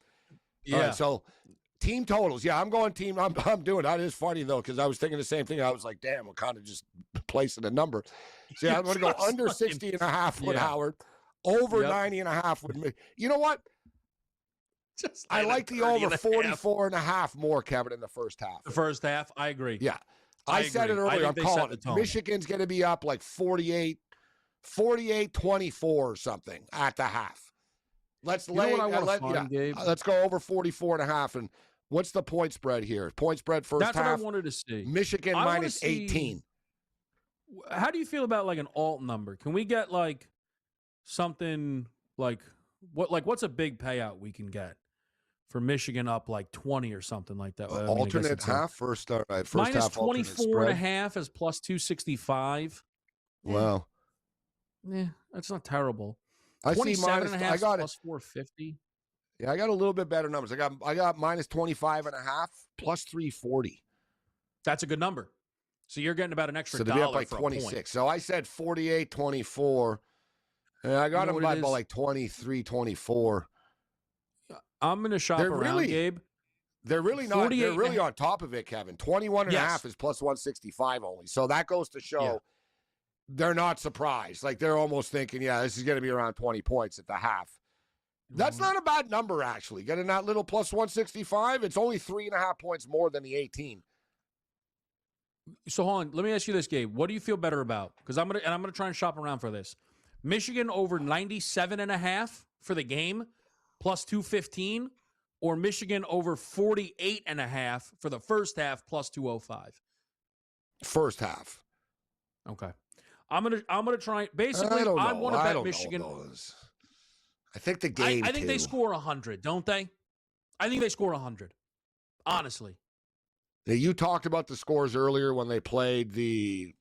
Speaker 1: Yeah.
Speaker 2: All right, so team totals. Yeah, I'm going team. I'm doing that. It is funny, though, because I was thinking the same thing. I was like, damn, we're kind of just placing a number. So, yeah, I'm going to go under 60.5 with Howard, over 90.5 with me. You know what? I like the over 44.5 more, Kevin, in the first half.
Speaker 1: The first half, I agree.
Speaker 2: Yeah. I said it earlier. I'm calling it. Michigan's going to be up like 48-24 or something at the half. Let's go over 44.5. And what's the point spread here? Point spread first half.
Speaker 1: That's what I wanted to see.
Speaker 2: Michigan minus 18.
Speaker 1: How do you feel about like an alt number? Can we get like something like what's a big payout we can get for Michigan up like 20 or something like that?
Speaker 2: Alternate half first. All right, first
Speaker 1: minus
Speaker 2: half
Speaker 1: 24.5 is plus 265.
Speaker 2: Wow.
Speaker 1: Yeah, that's not terrible.
Speaker 2: I see minus. I got
Speaker 1: plus 450.
Speaker 2: Yeah, I got a little bit better numbers. I got minus 25.5 plus 340.
Speaker 1: That's a good number. So you're getting about an extra $1
Speaker 2: be up like
Speaker 1: for
Speaker 2: 26.
Speaker 1: A point.
Speaker 2: So I said 48-24. And I got them by like 23, 24.
Speaker 1: I'm going to shop around, Gabe.
Speaker 2: They're really not. They're really on top of it, Kevin. 21.5 is plus 165 only. So that goes to show they're not surprised. Like they're almost thinking, this is going to be around 20 points at the half. That's not a bad number, actually. Getting that little plus 165, it's only 3.5 points more than the 18.
Speaker 1: So hold on, let me ask you this, Gabe. What do you feel better about? Because I'm gonna try and shop around for this. Michigan over 97.5 for the game, plus 215, or Michigan over 48.5 for the first half, plus 205.
Speaker 2: First half.
Speaker 1: Okay. I'm gonna try. Basically, I want to bet Michigan.
Speaker 2: I think the game.
Speaker 1: I think they score 100, don't they? I think they score 100. Honestly.
Speaker 2: Now, you talked about the scores earlier when they played They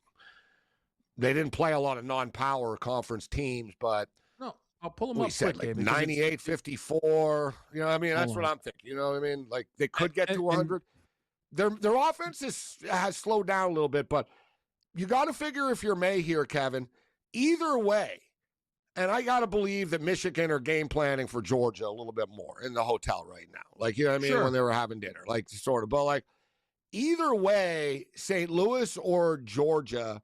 Speaker 2: didn't play a lot of non-power conference teams, but
Speaker 1: no, I'll pull them up quick,
Speaker 2: like
Speaker 1: Gabe,
Speaker 2: 98-54. You know what I mean? That's what I'm thinking. You know what I mean? Like they could get to 100. Their offense has slowed down a little bit, but you got to figure if you're May here, Kevin, either way, and I got to believe that Michigan are game planning for Georgia a little bit more in the hotel right now. Like, you know what I mean?
Speaker 1: Sure.
Speaker 2: When they were having dinner, like sort of, but like either way, St. Louis or Georgia,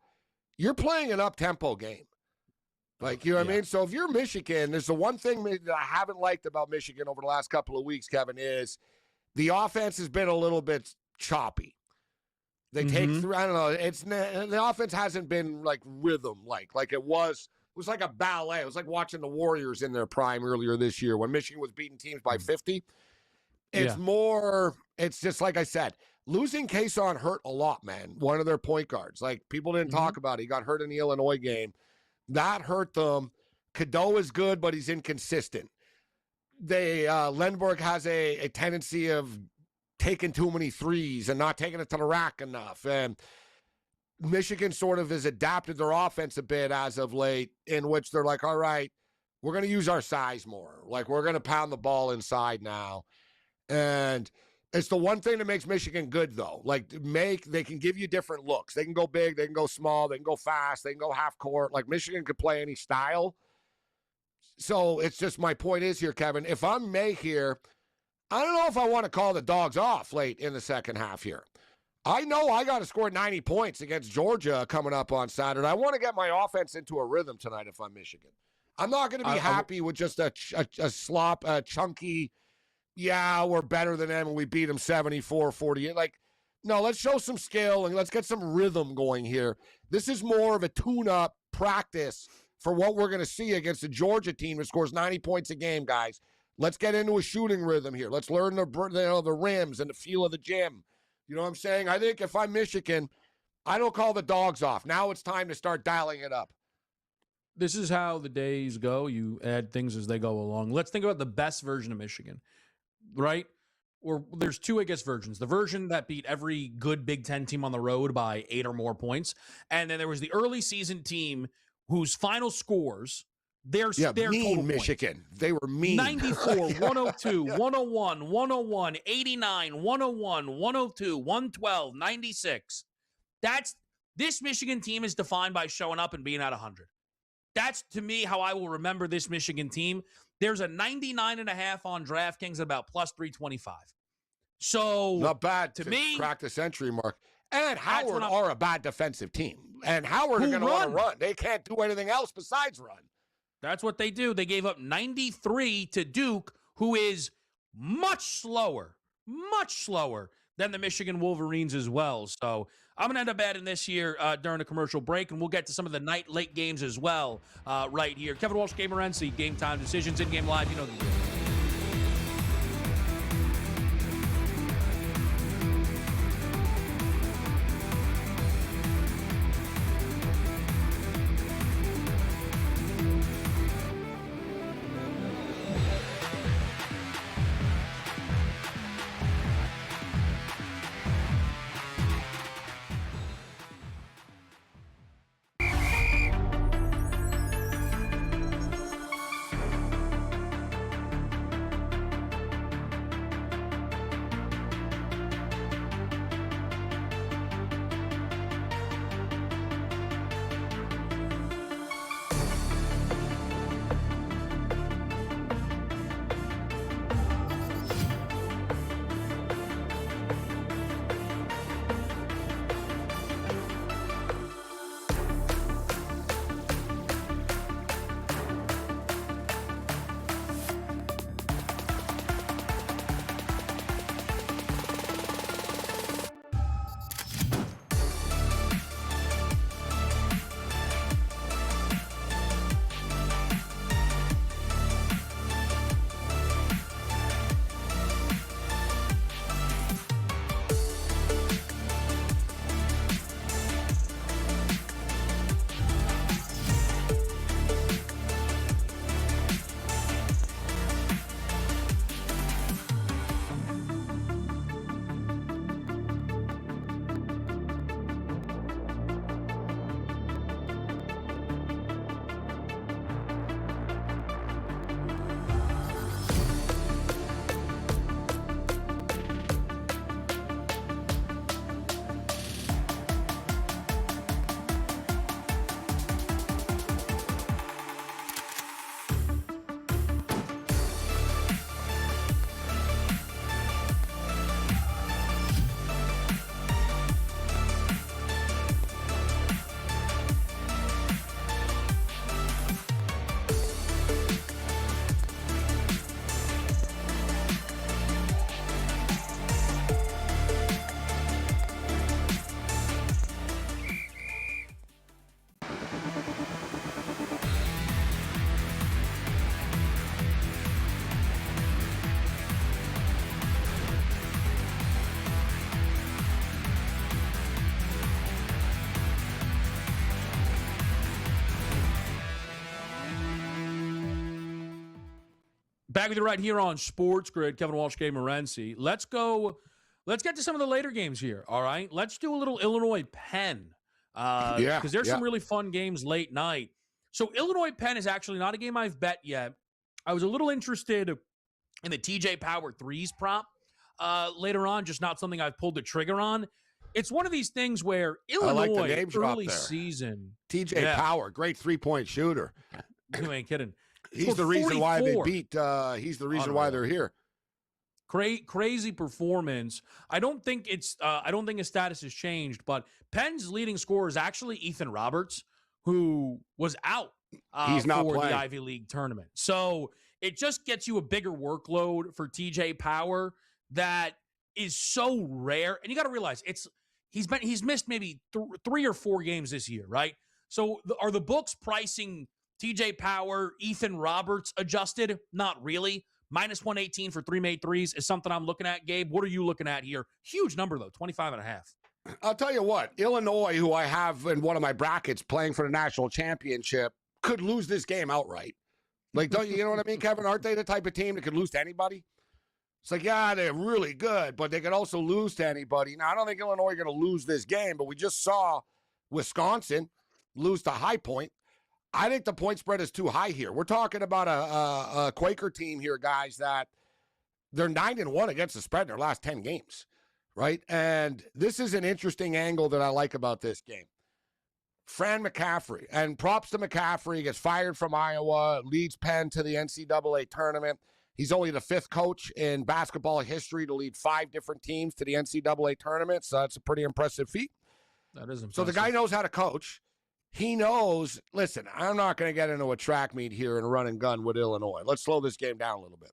Speaker 2: you're playing an up-tempo game. Like, you know what I mean? So if you're Michigan, there's the one thing that I haven't liked about Michigan over the last couple of weeks, Kevin, is the offense has been a little bit choppy. They take through, I don't know, the offense hasn't been like rhythm-like it was. It was like a ballet. It was like watching the Warriors in their prime earlier this year when Michigan was beating teams by 50. It's more, it's just like I said, losing Kason hurt a lot, man. One of their point guards. Like, people didn't talk about it. He got hurt in the Illinois game. That hurt them. Cadeau is good, but he's inconsistent. Lindbergh has a tendency of taking too many threes and not taking it to the rack enough. And Michigan sort of has adapted their offense a bit as of late, in which they're like, all right, we're going to use our size more. Like, we're going to pound the ball inside now. And it's the one thing that makes Michigan good, though. Like, they can give you different looks. They can go big, they can go small, they can go fast, they can go half court. Like, Michigan could play any style. So it's just, my point is here, Kevin, if I'm May here, I don't know if I want to call the dogs off late in the second half here. I know I got to score 90 points against Georgia coming up on Saturday. I want to get my offense into a rhythm tonight if I'm Michigan. I'm not going to be happy with just a chunky, yeah, we're better than them and we beat them 74-48. Like, no, let's show some skill and let's get some rhythm going here. This is more of a tune-up practice for what we're going to see against a Georgia team that scores 90 points a game, guys. Let's get into a shooting rhythm here. Let's learn the rims and the feel of the gym. You know what I'm saying? I think if I'm Michigan, I don't call the dogs off. Now it's time to start dialing it up.
Speaker 1: This is how the days go. You add things as they go along. Let's think about the best version of Michigan, right? Or there's two, I guess, versions. The version that beat every good Big Ten team on the road by 8 or more points. And then there was the early season team whose final scores, their
Speaker 2: mean Michigan.
Speaker 1: Points.
Speaker 2: They were mean.
Speaker 1: 94, 102, 101, 101, 89, 101, 102, 112, 96. This Michigan team is defined by showing up and being at 100. That's, to me, how I will remember this Michigan team. There's a 99.5 on DraftKings at about plus 325. So
Speaker 2: not bad
Speaker 1: to me.
Speaker 2: Crack the century mark. And Howard are a bad defensive team. And Howard are going to want to run. They can't do anything else besides run.
Speaker 1: That's what they do. They gave up 93 to Duke, who is much slower than the Michigan Wolverines as well. So I'm going to end up adding this here during a commercial break, and we'll get to some of the late games as well right here. Kevin Walsh, Gabriel Morency, Game Time Decisions, In-Game Live. You know the deal. Back with you right here on Sports Grid. Kevin Walsh, Gabriel Morency. Let's get to some of the later games here, all right? Let's do a little Illinois-Penn. Because there's some really fun games late night. So Illinois-Penn is actually not a game I've bet yet. I was a little interested in the TJ Power threes prop later on, just not something I've pulled the trigger on. It's one of these things where Illinois early season.
Speaker 2: TJ Power, great three-point shooter.
Speaker 1: You ain't kidding.
Speaker 2: He's the reason why they beat. He's the reason why they're here.
Speaker 1: Crazy performance. I don't think his status has changed, but Penn's leading scorer is actually Ethan Roberts, who was out
Speaker 2: He's not
Speaker 1: for
Speaker 2: playing
Speaker 1: the Ivy League tournament. So it just gets you a bigger workload for TJ Power that is so rare. And you got to realize he's missed maybe 3 or 4 games this year, right? So are the books pricing TJ Power, Ethan Roberts adjusted? Not really. Minus 118 for 3 made threes is something I'm looking at, Gabe. What are you looking at here? Huge number, though, 25.5.
Speaker 2: I'll tell you what, Illinois, who I have in one of my brackets playing for the national championship, could lose this game outright. Like, don't you know what I mean, Kevin? Aren't they the type of team that could lose to anybody? It's like, yeah, they're really good, but they could also lose to anybody. Now, I don't think Illinois are going to lose this game, but we just saw Wisconsin lose to High Point. I think the point spread is too high here. We're talking about a Quaker team here, guys, that they're 9-1 against the spread in their last 10 games, right? And this is an interesting angle that I like about this game. Fran McCaffrey, and props to McCaffrey, gets fired from Iowa, leads Penn to the NCAA tournament. He's only the 5th coach in basketball history to lead 5 different teams to the NCAA tournament, so that's a pretty impressive feat.
Speaker 1: That is impressive.
Speaker 2: So the guy knows how to coach. He knows, listen, I'm not going to get into a track meet here and run and gun with Illinois. Let's slow this game down a little bit.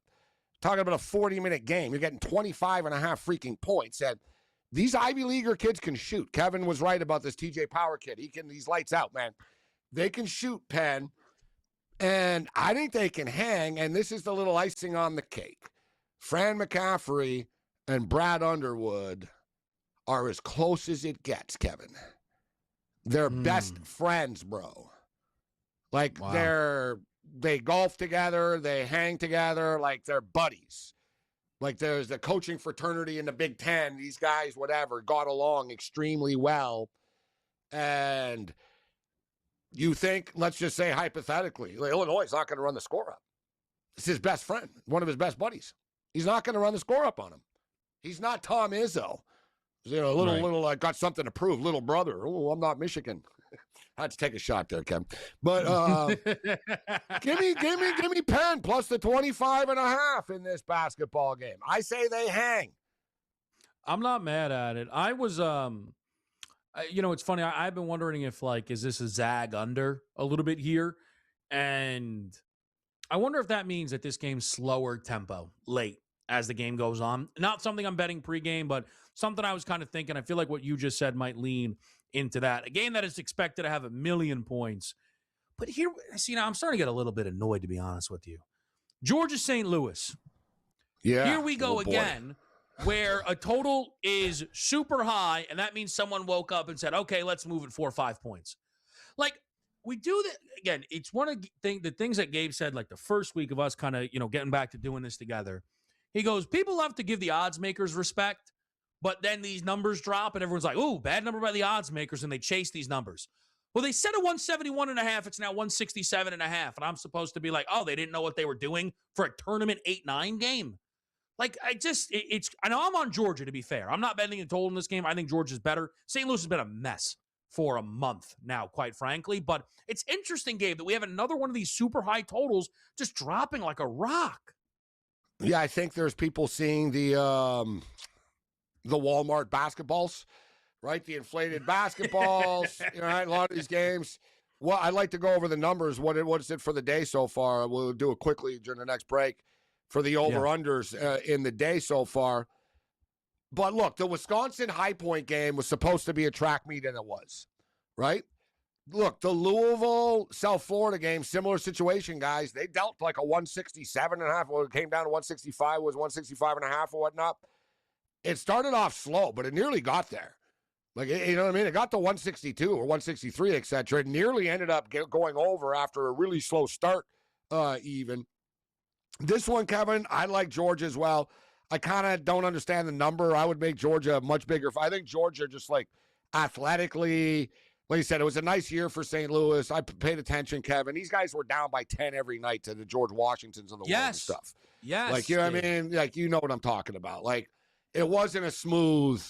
Speaker 2: Talking about a 40-minute game. You're getting 25 and a half freaking points. And these Ivy Leaguer kids can shoot. Kevin was right about this TJ Power kid. He's lights out, man. They can shoot, Penn. And I think they can hang. And this is the little icing on the cake. Fran McCaffrey and Brad Underwood are as close as it gets, Kevin. They're best friends, bro. Like, they golf together, they hang together, like they're buddies. Like, there's the coaching fraternity in the Big Ten. These guys, whatever, got along extremely well. And you think, let's just say hypothetically, Illinois is not going to run the score up. It's his best friend, one of his best buddies. He's not going to run the score up on him. He's not Tom Izzo. You know, little, got something to prove, little brother. Oh, I'm not Michigan. I had to take a shot there, Ken. But give me Penn plus the 25.5 in this basketball game. I say they hang.
Speaker 1: I'm not mad at it. I was, it's funny. I've been wondering if, is this a zag under a little bit here? And I wonder if that means that this game's slower tempo late as the game goes on. Not something I'm betting pregame, but something I was kind of thinking. I feel like what you just said might lean into that. A game that is expected to have 1 million points. But here, see, now I'm starting to get a little bit annoyed, to be honest with you. Georgia St. Louis.
Speaker 2: Yeah.
Speaker 1: Here we go again, where a total is super high, and that means someone woke up and said, okay, let's move it 4 or 5 points. Like, we do that, again, it's one of the things that Gabe said, like the first week of us kind of, getting back to doing this together. He goes, people love to give the odds makers respect, but then these numbers drop and everyone's like, ooh, bad number by the odds makers, and they chase these numbers. Well, they said a 171.5. It's now 167.5. And I'm supposed to be like, oh, they didn't know what they were doing for a tournament 8-9 game. Like, I know I'm on Georgia, to be fair. I'm not betting a total in this game. I think Georgia's better. St. Louis has been a mess for a month now, quite frankly. But it's interesting, Gabe, that we have another one of these super high totals just dropping like a rock.
Speaker 2: Yeah, I think there's people seeing the Walmart basketballs, right? The inflated basketballs, a lot of these games. Well, I'd like to go over the numbers. What is it for the day so far? We'll do it quickly during the next break for the over-unders in the day so far. But look, the Wisconsin High Point game was supposed to be a track meet, and it was, right? Look, the Louisville, South Florida game, similar situation, guys. They dealt like a 167.5. Well, it came down to 165, was 165.5 or whatnot. It started off slow, but it nearly got there. Like, you know what I mean? It got to 162 or 163, et cetera. It nearly ended up going over after a really slow start even. This one, Kevin, I like Georgia as well. I kind of don't understand the number. I would make Georgia much bigger. I think Georgia just like athletically, like you said, it was a nice year for St. Louis. I paid attention, Kevin. These guys were down by 10 every night to the George Washingtons of the world and stuff.
Speaker 1: Yes.
Speaker 2: Like, you know what I mean? Like, you know what I'm talking about. Like, it wasn't a smooth.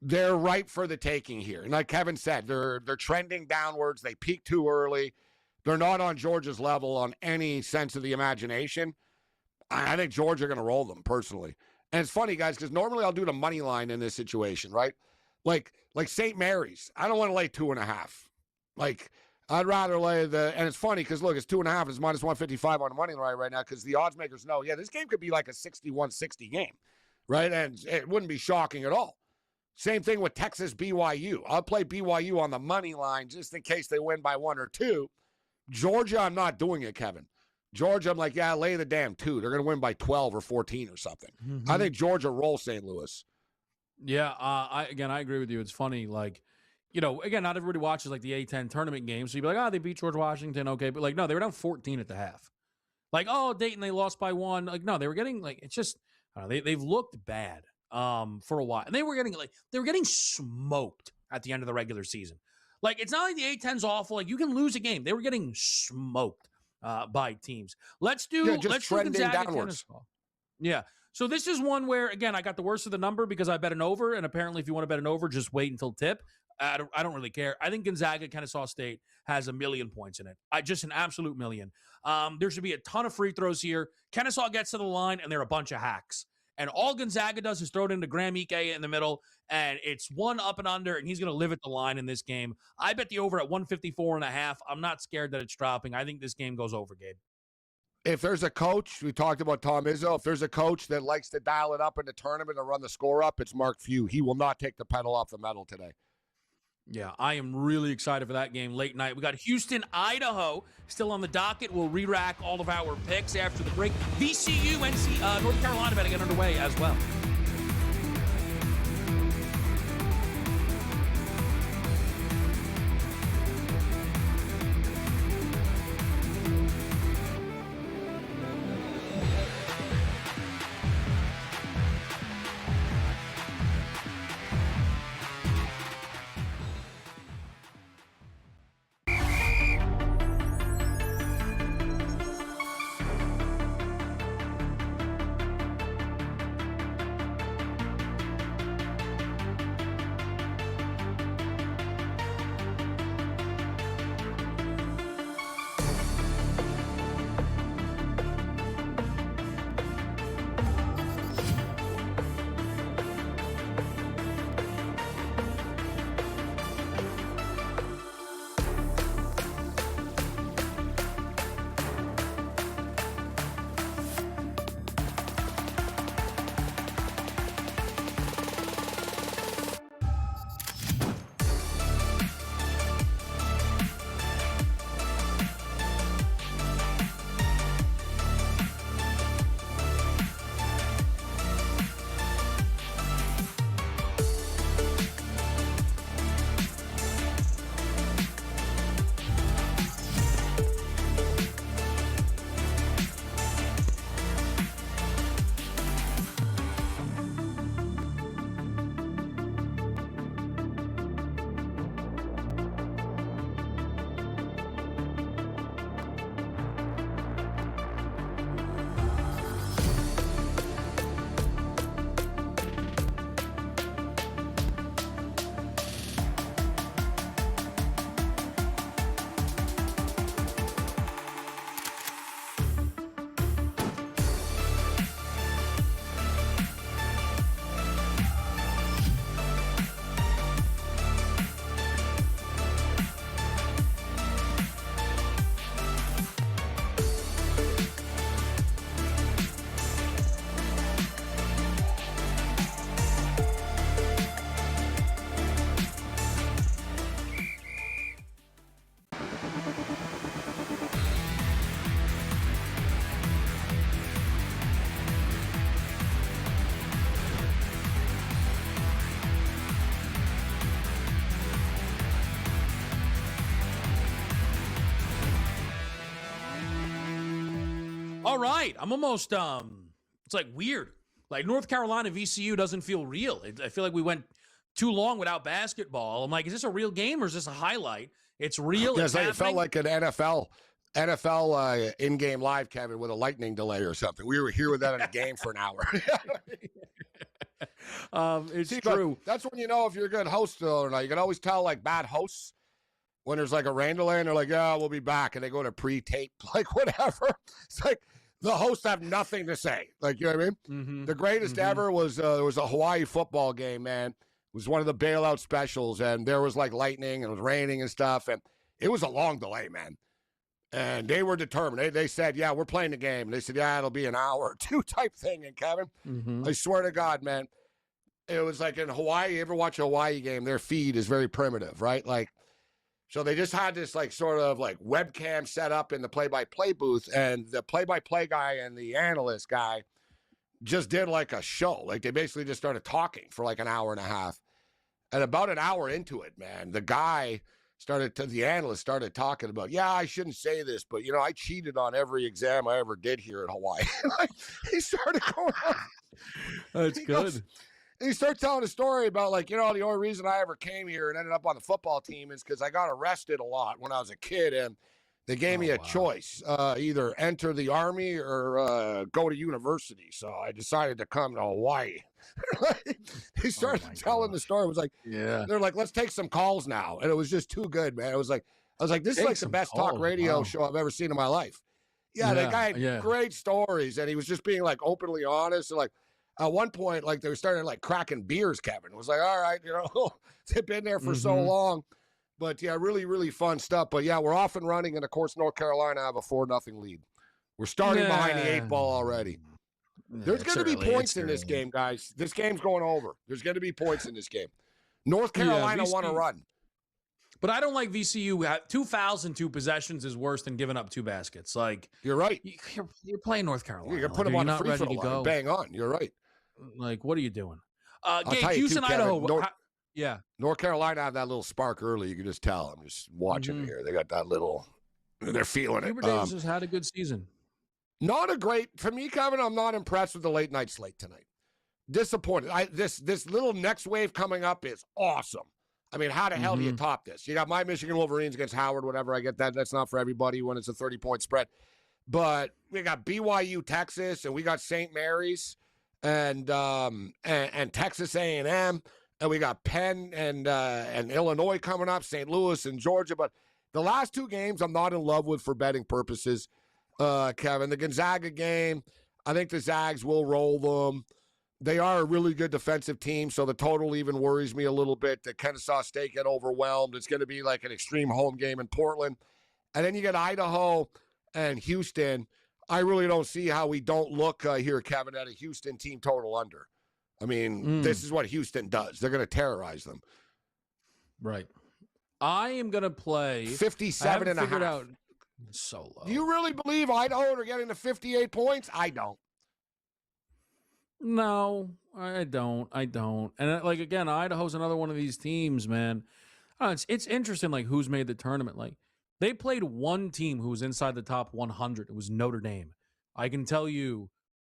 Speaker 2: They're ripe for the taking here. And like Kevin said, they're trending downwards. They peaked too early. They're not on Georgia's level on any sense of the imagination. I think Georgia are going to roll them, personally. And it's funny, guys, because normally I'll do the money line in this situation, right? Like St. Mary's. I don't want to lay 2.5. Like, I'd rather lay and it's funny because, look, it's 2.5. It's minus 155 on the money line right now because the odds makers know, this game could be like a 61-60 game, right? And it wouldn't be shocking at all. Same thing with Texas BYU. I'll play BYU on the money line just in case they win by 1 or 2. Georgia, I'm not doing it, Kevin. Georgia, I'm like, lay the damn 2. They're going to win by 12 or 14 or something. I think Georgia rolls St. Louis.
Speaker 1: Yeah, I agree with you. It's funny, like, again, not everybody watches like the A-10 tournament games, so you'd be like, they beat George Washington, okay, but like, no, they were down 14 at the half. Like, Dayton, they lost by 1. Like, no, they were getting like, it's just, I don't know, they've looked bad for a while, and they were getting smoked at the end of the regular season. Like, it's not like the A-10's awful. Like, you can lose a game. They were getting smoked by teams. Let's do
Speaker 2: trending
Speaker 1: Gonzaga
Speaker 2: downwards.
Speaker 1: Yeah. So this is one where, again, I got the worst of the number because I bet an over, and apparently if you want to bet an over, just wait until tip. I don't really care. I think Gonzaga, Kennesaw State has 1 million points in it. Just an absolute million. There should be a ton of free throws here. Kennesaw gets to the line, and they're a bunch of hacks. And all Gonzaga does is throw it into Graham Ike in the middle, and it's 1 up and under, and he's going to live at the line in this game. I bet the over at 154.5. I'm not scared that it's dropping. I think this game goes over, Gabe.
Speaker 2: If there's a coach, we talked about Tom Izzo, if there's a coach that likes to dial it up in the tournament and run the score up, it's Mark Few. He will not take the pedal off the metal today.
Speaker 1: Yeah, I am really excited for that game late night. We got Houston, Idaho still on the docket. We'll re-rack all of our picks after the break. VCU, North Carolina betting get underway as well. All right. I'm almost, it's like weird. Like North Carolina VCU doesn't feel real. I feel like we went too long without basketball. I'm like, is this a real game or is this a highlight? It's real.
Speaker 2: Yeah,
Speaker 1: It's
Speaker 2: it felt like an NFL in-game live, Kevin, with a lightning delay or something. We were here with that in a game for an hour.
Speaker 1: It's true.
Speaker 2: That's when you know if you're a good host or not. You can always tell like bad hosts when there's like a rain delay and they're like, yeah, we'll be back. And they go to pre-tape, like whatever. It's like the hosts have nothing to say. Like, you know what I mean?
Speaker 1: Mm-hmm.
Speaker 2: The greatest ever was there was a Hawaii football game, man. It was one of the bailout specials, and there was like lightning and it was raining and stuff. And it was a long delay, man. And they were determined. They said, yeah, we're playing the game. And they said, yeah, it'll be an hour or two type thing. And Kevin, I swear to God, man, it was like in Hawaii. You ever watch a Hawaii game? Their feed is very primitive, right? Like, so they just had this like sort of like webcam set up in the play-by-play booth, and the play-by-play guy and the analyst guy just did like a show. Like they basically just started talking for like an hour and a half. And about an hour into it, man, the analyst started talking about, yeah, I shouldn't say this, but you know, I cheated on every exam I ever did here in Hawaii. Like, he started going on.
Speaker 1: That's good.
Speaker 2: He started telling a story about like, you know, the only reason I ever came here and ended up on the football team is because I got arrested a lot when I was a kid, and they gave me a choice, either enter the army or go to university. So I decided to come to Hawaii. He started telling the story. It was like, they're like, let's take some calls now. And it was just too good, man. I was like, this is like the best talk radio show I've ever seen in my life. Yeah, the guy had great stories, and he was just being like openly honest. And like at one point, like they were starting like cracking beers, Kevin. It was like, all right, you know, they've been there for so long. But yeah, really, really fun stuff. But yeah, we're off and running, and of course, North Carolina have a 4-0 lead. We're starting behind the 8 ball already. There's going to be points in this game, guys. This game's going over. There's going to be points in this game. North Carolina want to run.
Speaker 1: But I don't like VCU. 2 fouls in 2 possessions is worse than giving up 2 baskets. Like,
Speaker 2: you're right.
Speaker 1: You're playing North Carolina.
Speaker 2: You're putting them on the free throw line. Bang on. You're right.
Speaker 1: Like, what are you doing?
Speaker 2: Houston, Idaho.
Speaker 1: Yeah.
Speaker 2: North Carolina have that little spark early. You can just tell. I'm just watching here. They got that little. They're feeling it.
Speaker 1: Hubert Davis has had a good season.
Speaker 2: Not a great, for me, Kevin, I'm not impressed with the late night slate tonight. Disappointed. This little next wave coming up is awesome. I mean, how the hell do you top this? You got my Michigan Wolverines against Howard, whatever. I get that. That's not for everybody when it's a 30-point spread. But we got BYU, Texas, and we got St. Mary's and Texas A&M, and we got Penn and Illinois coming up, St. Louis and Georgia. But the last 2 games I'm not in love with for betting purposes. Kevin, the Gonzaga game, I think the Zags will roll them. They are a really good defensive team, so the total even worries me a little bit. The Kennesaw State get overwhelmed. It's going to be like an extreme home game in Portland. And then you get Idaho and Houston. I really don't see how we don't look here, Kevin, at a Houston team total under. I mean, this is what Houston does. They're going to terrorize them.
Speaker 1: Right. I am going to play
Speaker 2: 57 and a half.
Speaker 1: Out. So low.
Speaker 2: Do you really believe Idaho are getting to 58 points? I don't.
Speaker 1: No, I don't. And like, again, Idaho's another one of these teams, man. It's interesting, like, who's made the tournament. Like, they played one team who was inside the top 100. It was Notre Dame. I can tell you,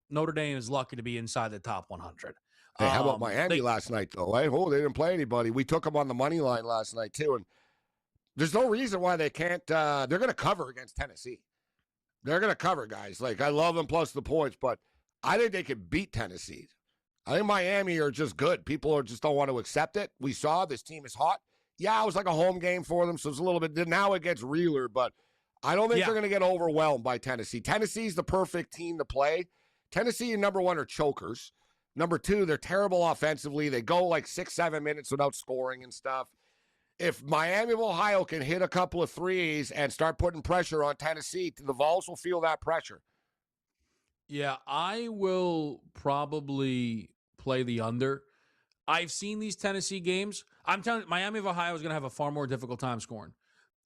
Speaker 1: Notre Dame is lucky to be inside the top 100.
Speaker 2: Hey, how about Miami last night, though? They didn't play anybody. We took them on the money line last night, too, and there's no reason why they can't. They're going to cover against Tennessee. They're going to cover, guys. Like, I love them plus the points, but I think they could beat Tennessee. I think Miami are just good. People just don't want to accept it. We saw this team is hot. Yeah, it was like a home game for them, so it's a little bit. Now it gets realer, but I don't think they're going to get overwhelmed by Tennessee. Tennessee's the perfect team to play. Tennessee, number 1, are chokers. Number 2, they're terrible offensively. They go like 6-7 minutes without scoring and stuff. If Miami of Ohio can hit a couple of threes and start putting pressure on Tennessee, the Vols will feel that pressure.
Speaker 1: Yeah, I will probably play the under. I've seen these Tennessee games. I'm telling you, Miami of Ohio is going to have a far more difficult time scoring.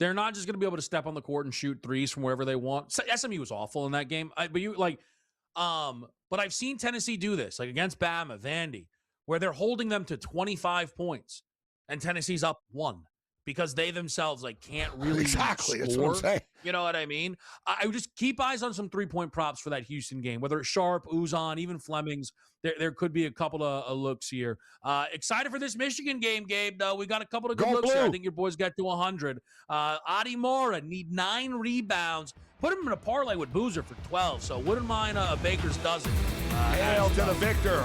Speaker 1: They're not just going to be able to step on the court and shoot threes from wherever they want. SMU was awful in that game. But I've seen Tennessee do this, like against Bama, Vandy, where they're holding them to 25 points and Tennessee's up 1. because they themselves can't really
Speaker 2: Exactly.
Speaker 1: score.
Speaker 2: That's what I'm saying.
Speaker 1: You know what I mean? I would just keep eyes on some 3-point props for that Houston game, whether it's Sharp, Uzan, even Fleming's. There could be a couple of looks here. Excited for this Michigan game, Gabe, though. We got a couple of good looks here. I think your boys got to 100. Adi Mora need 9 rebounds. Put him in a parlay with Boozer for 12, so wouldn't mind a baker's dozen.
Speaker 2: Hail to the victor.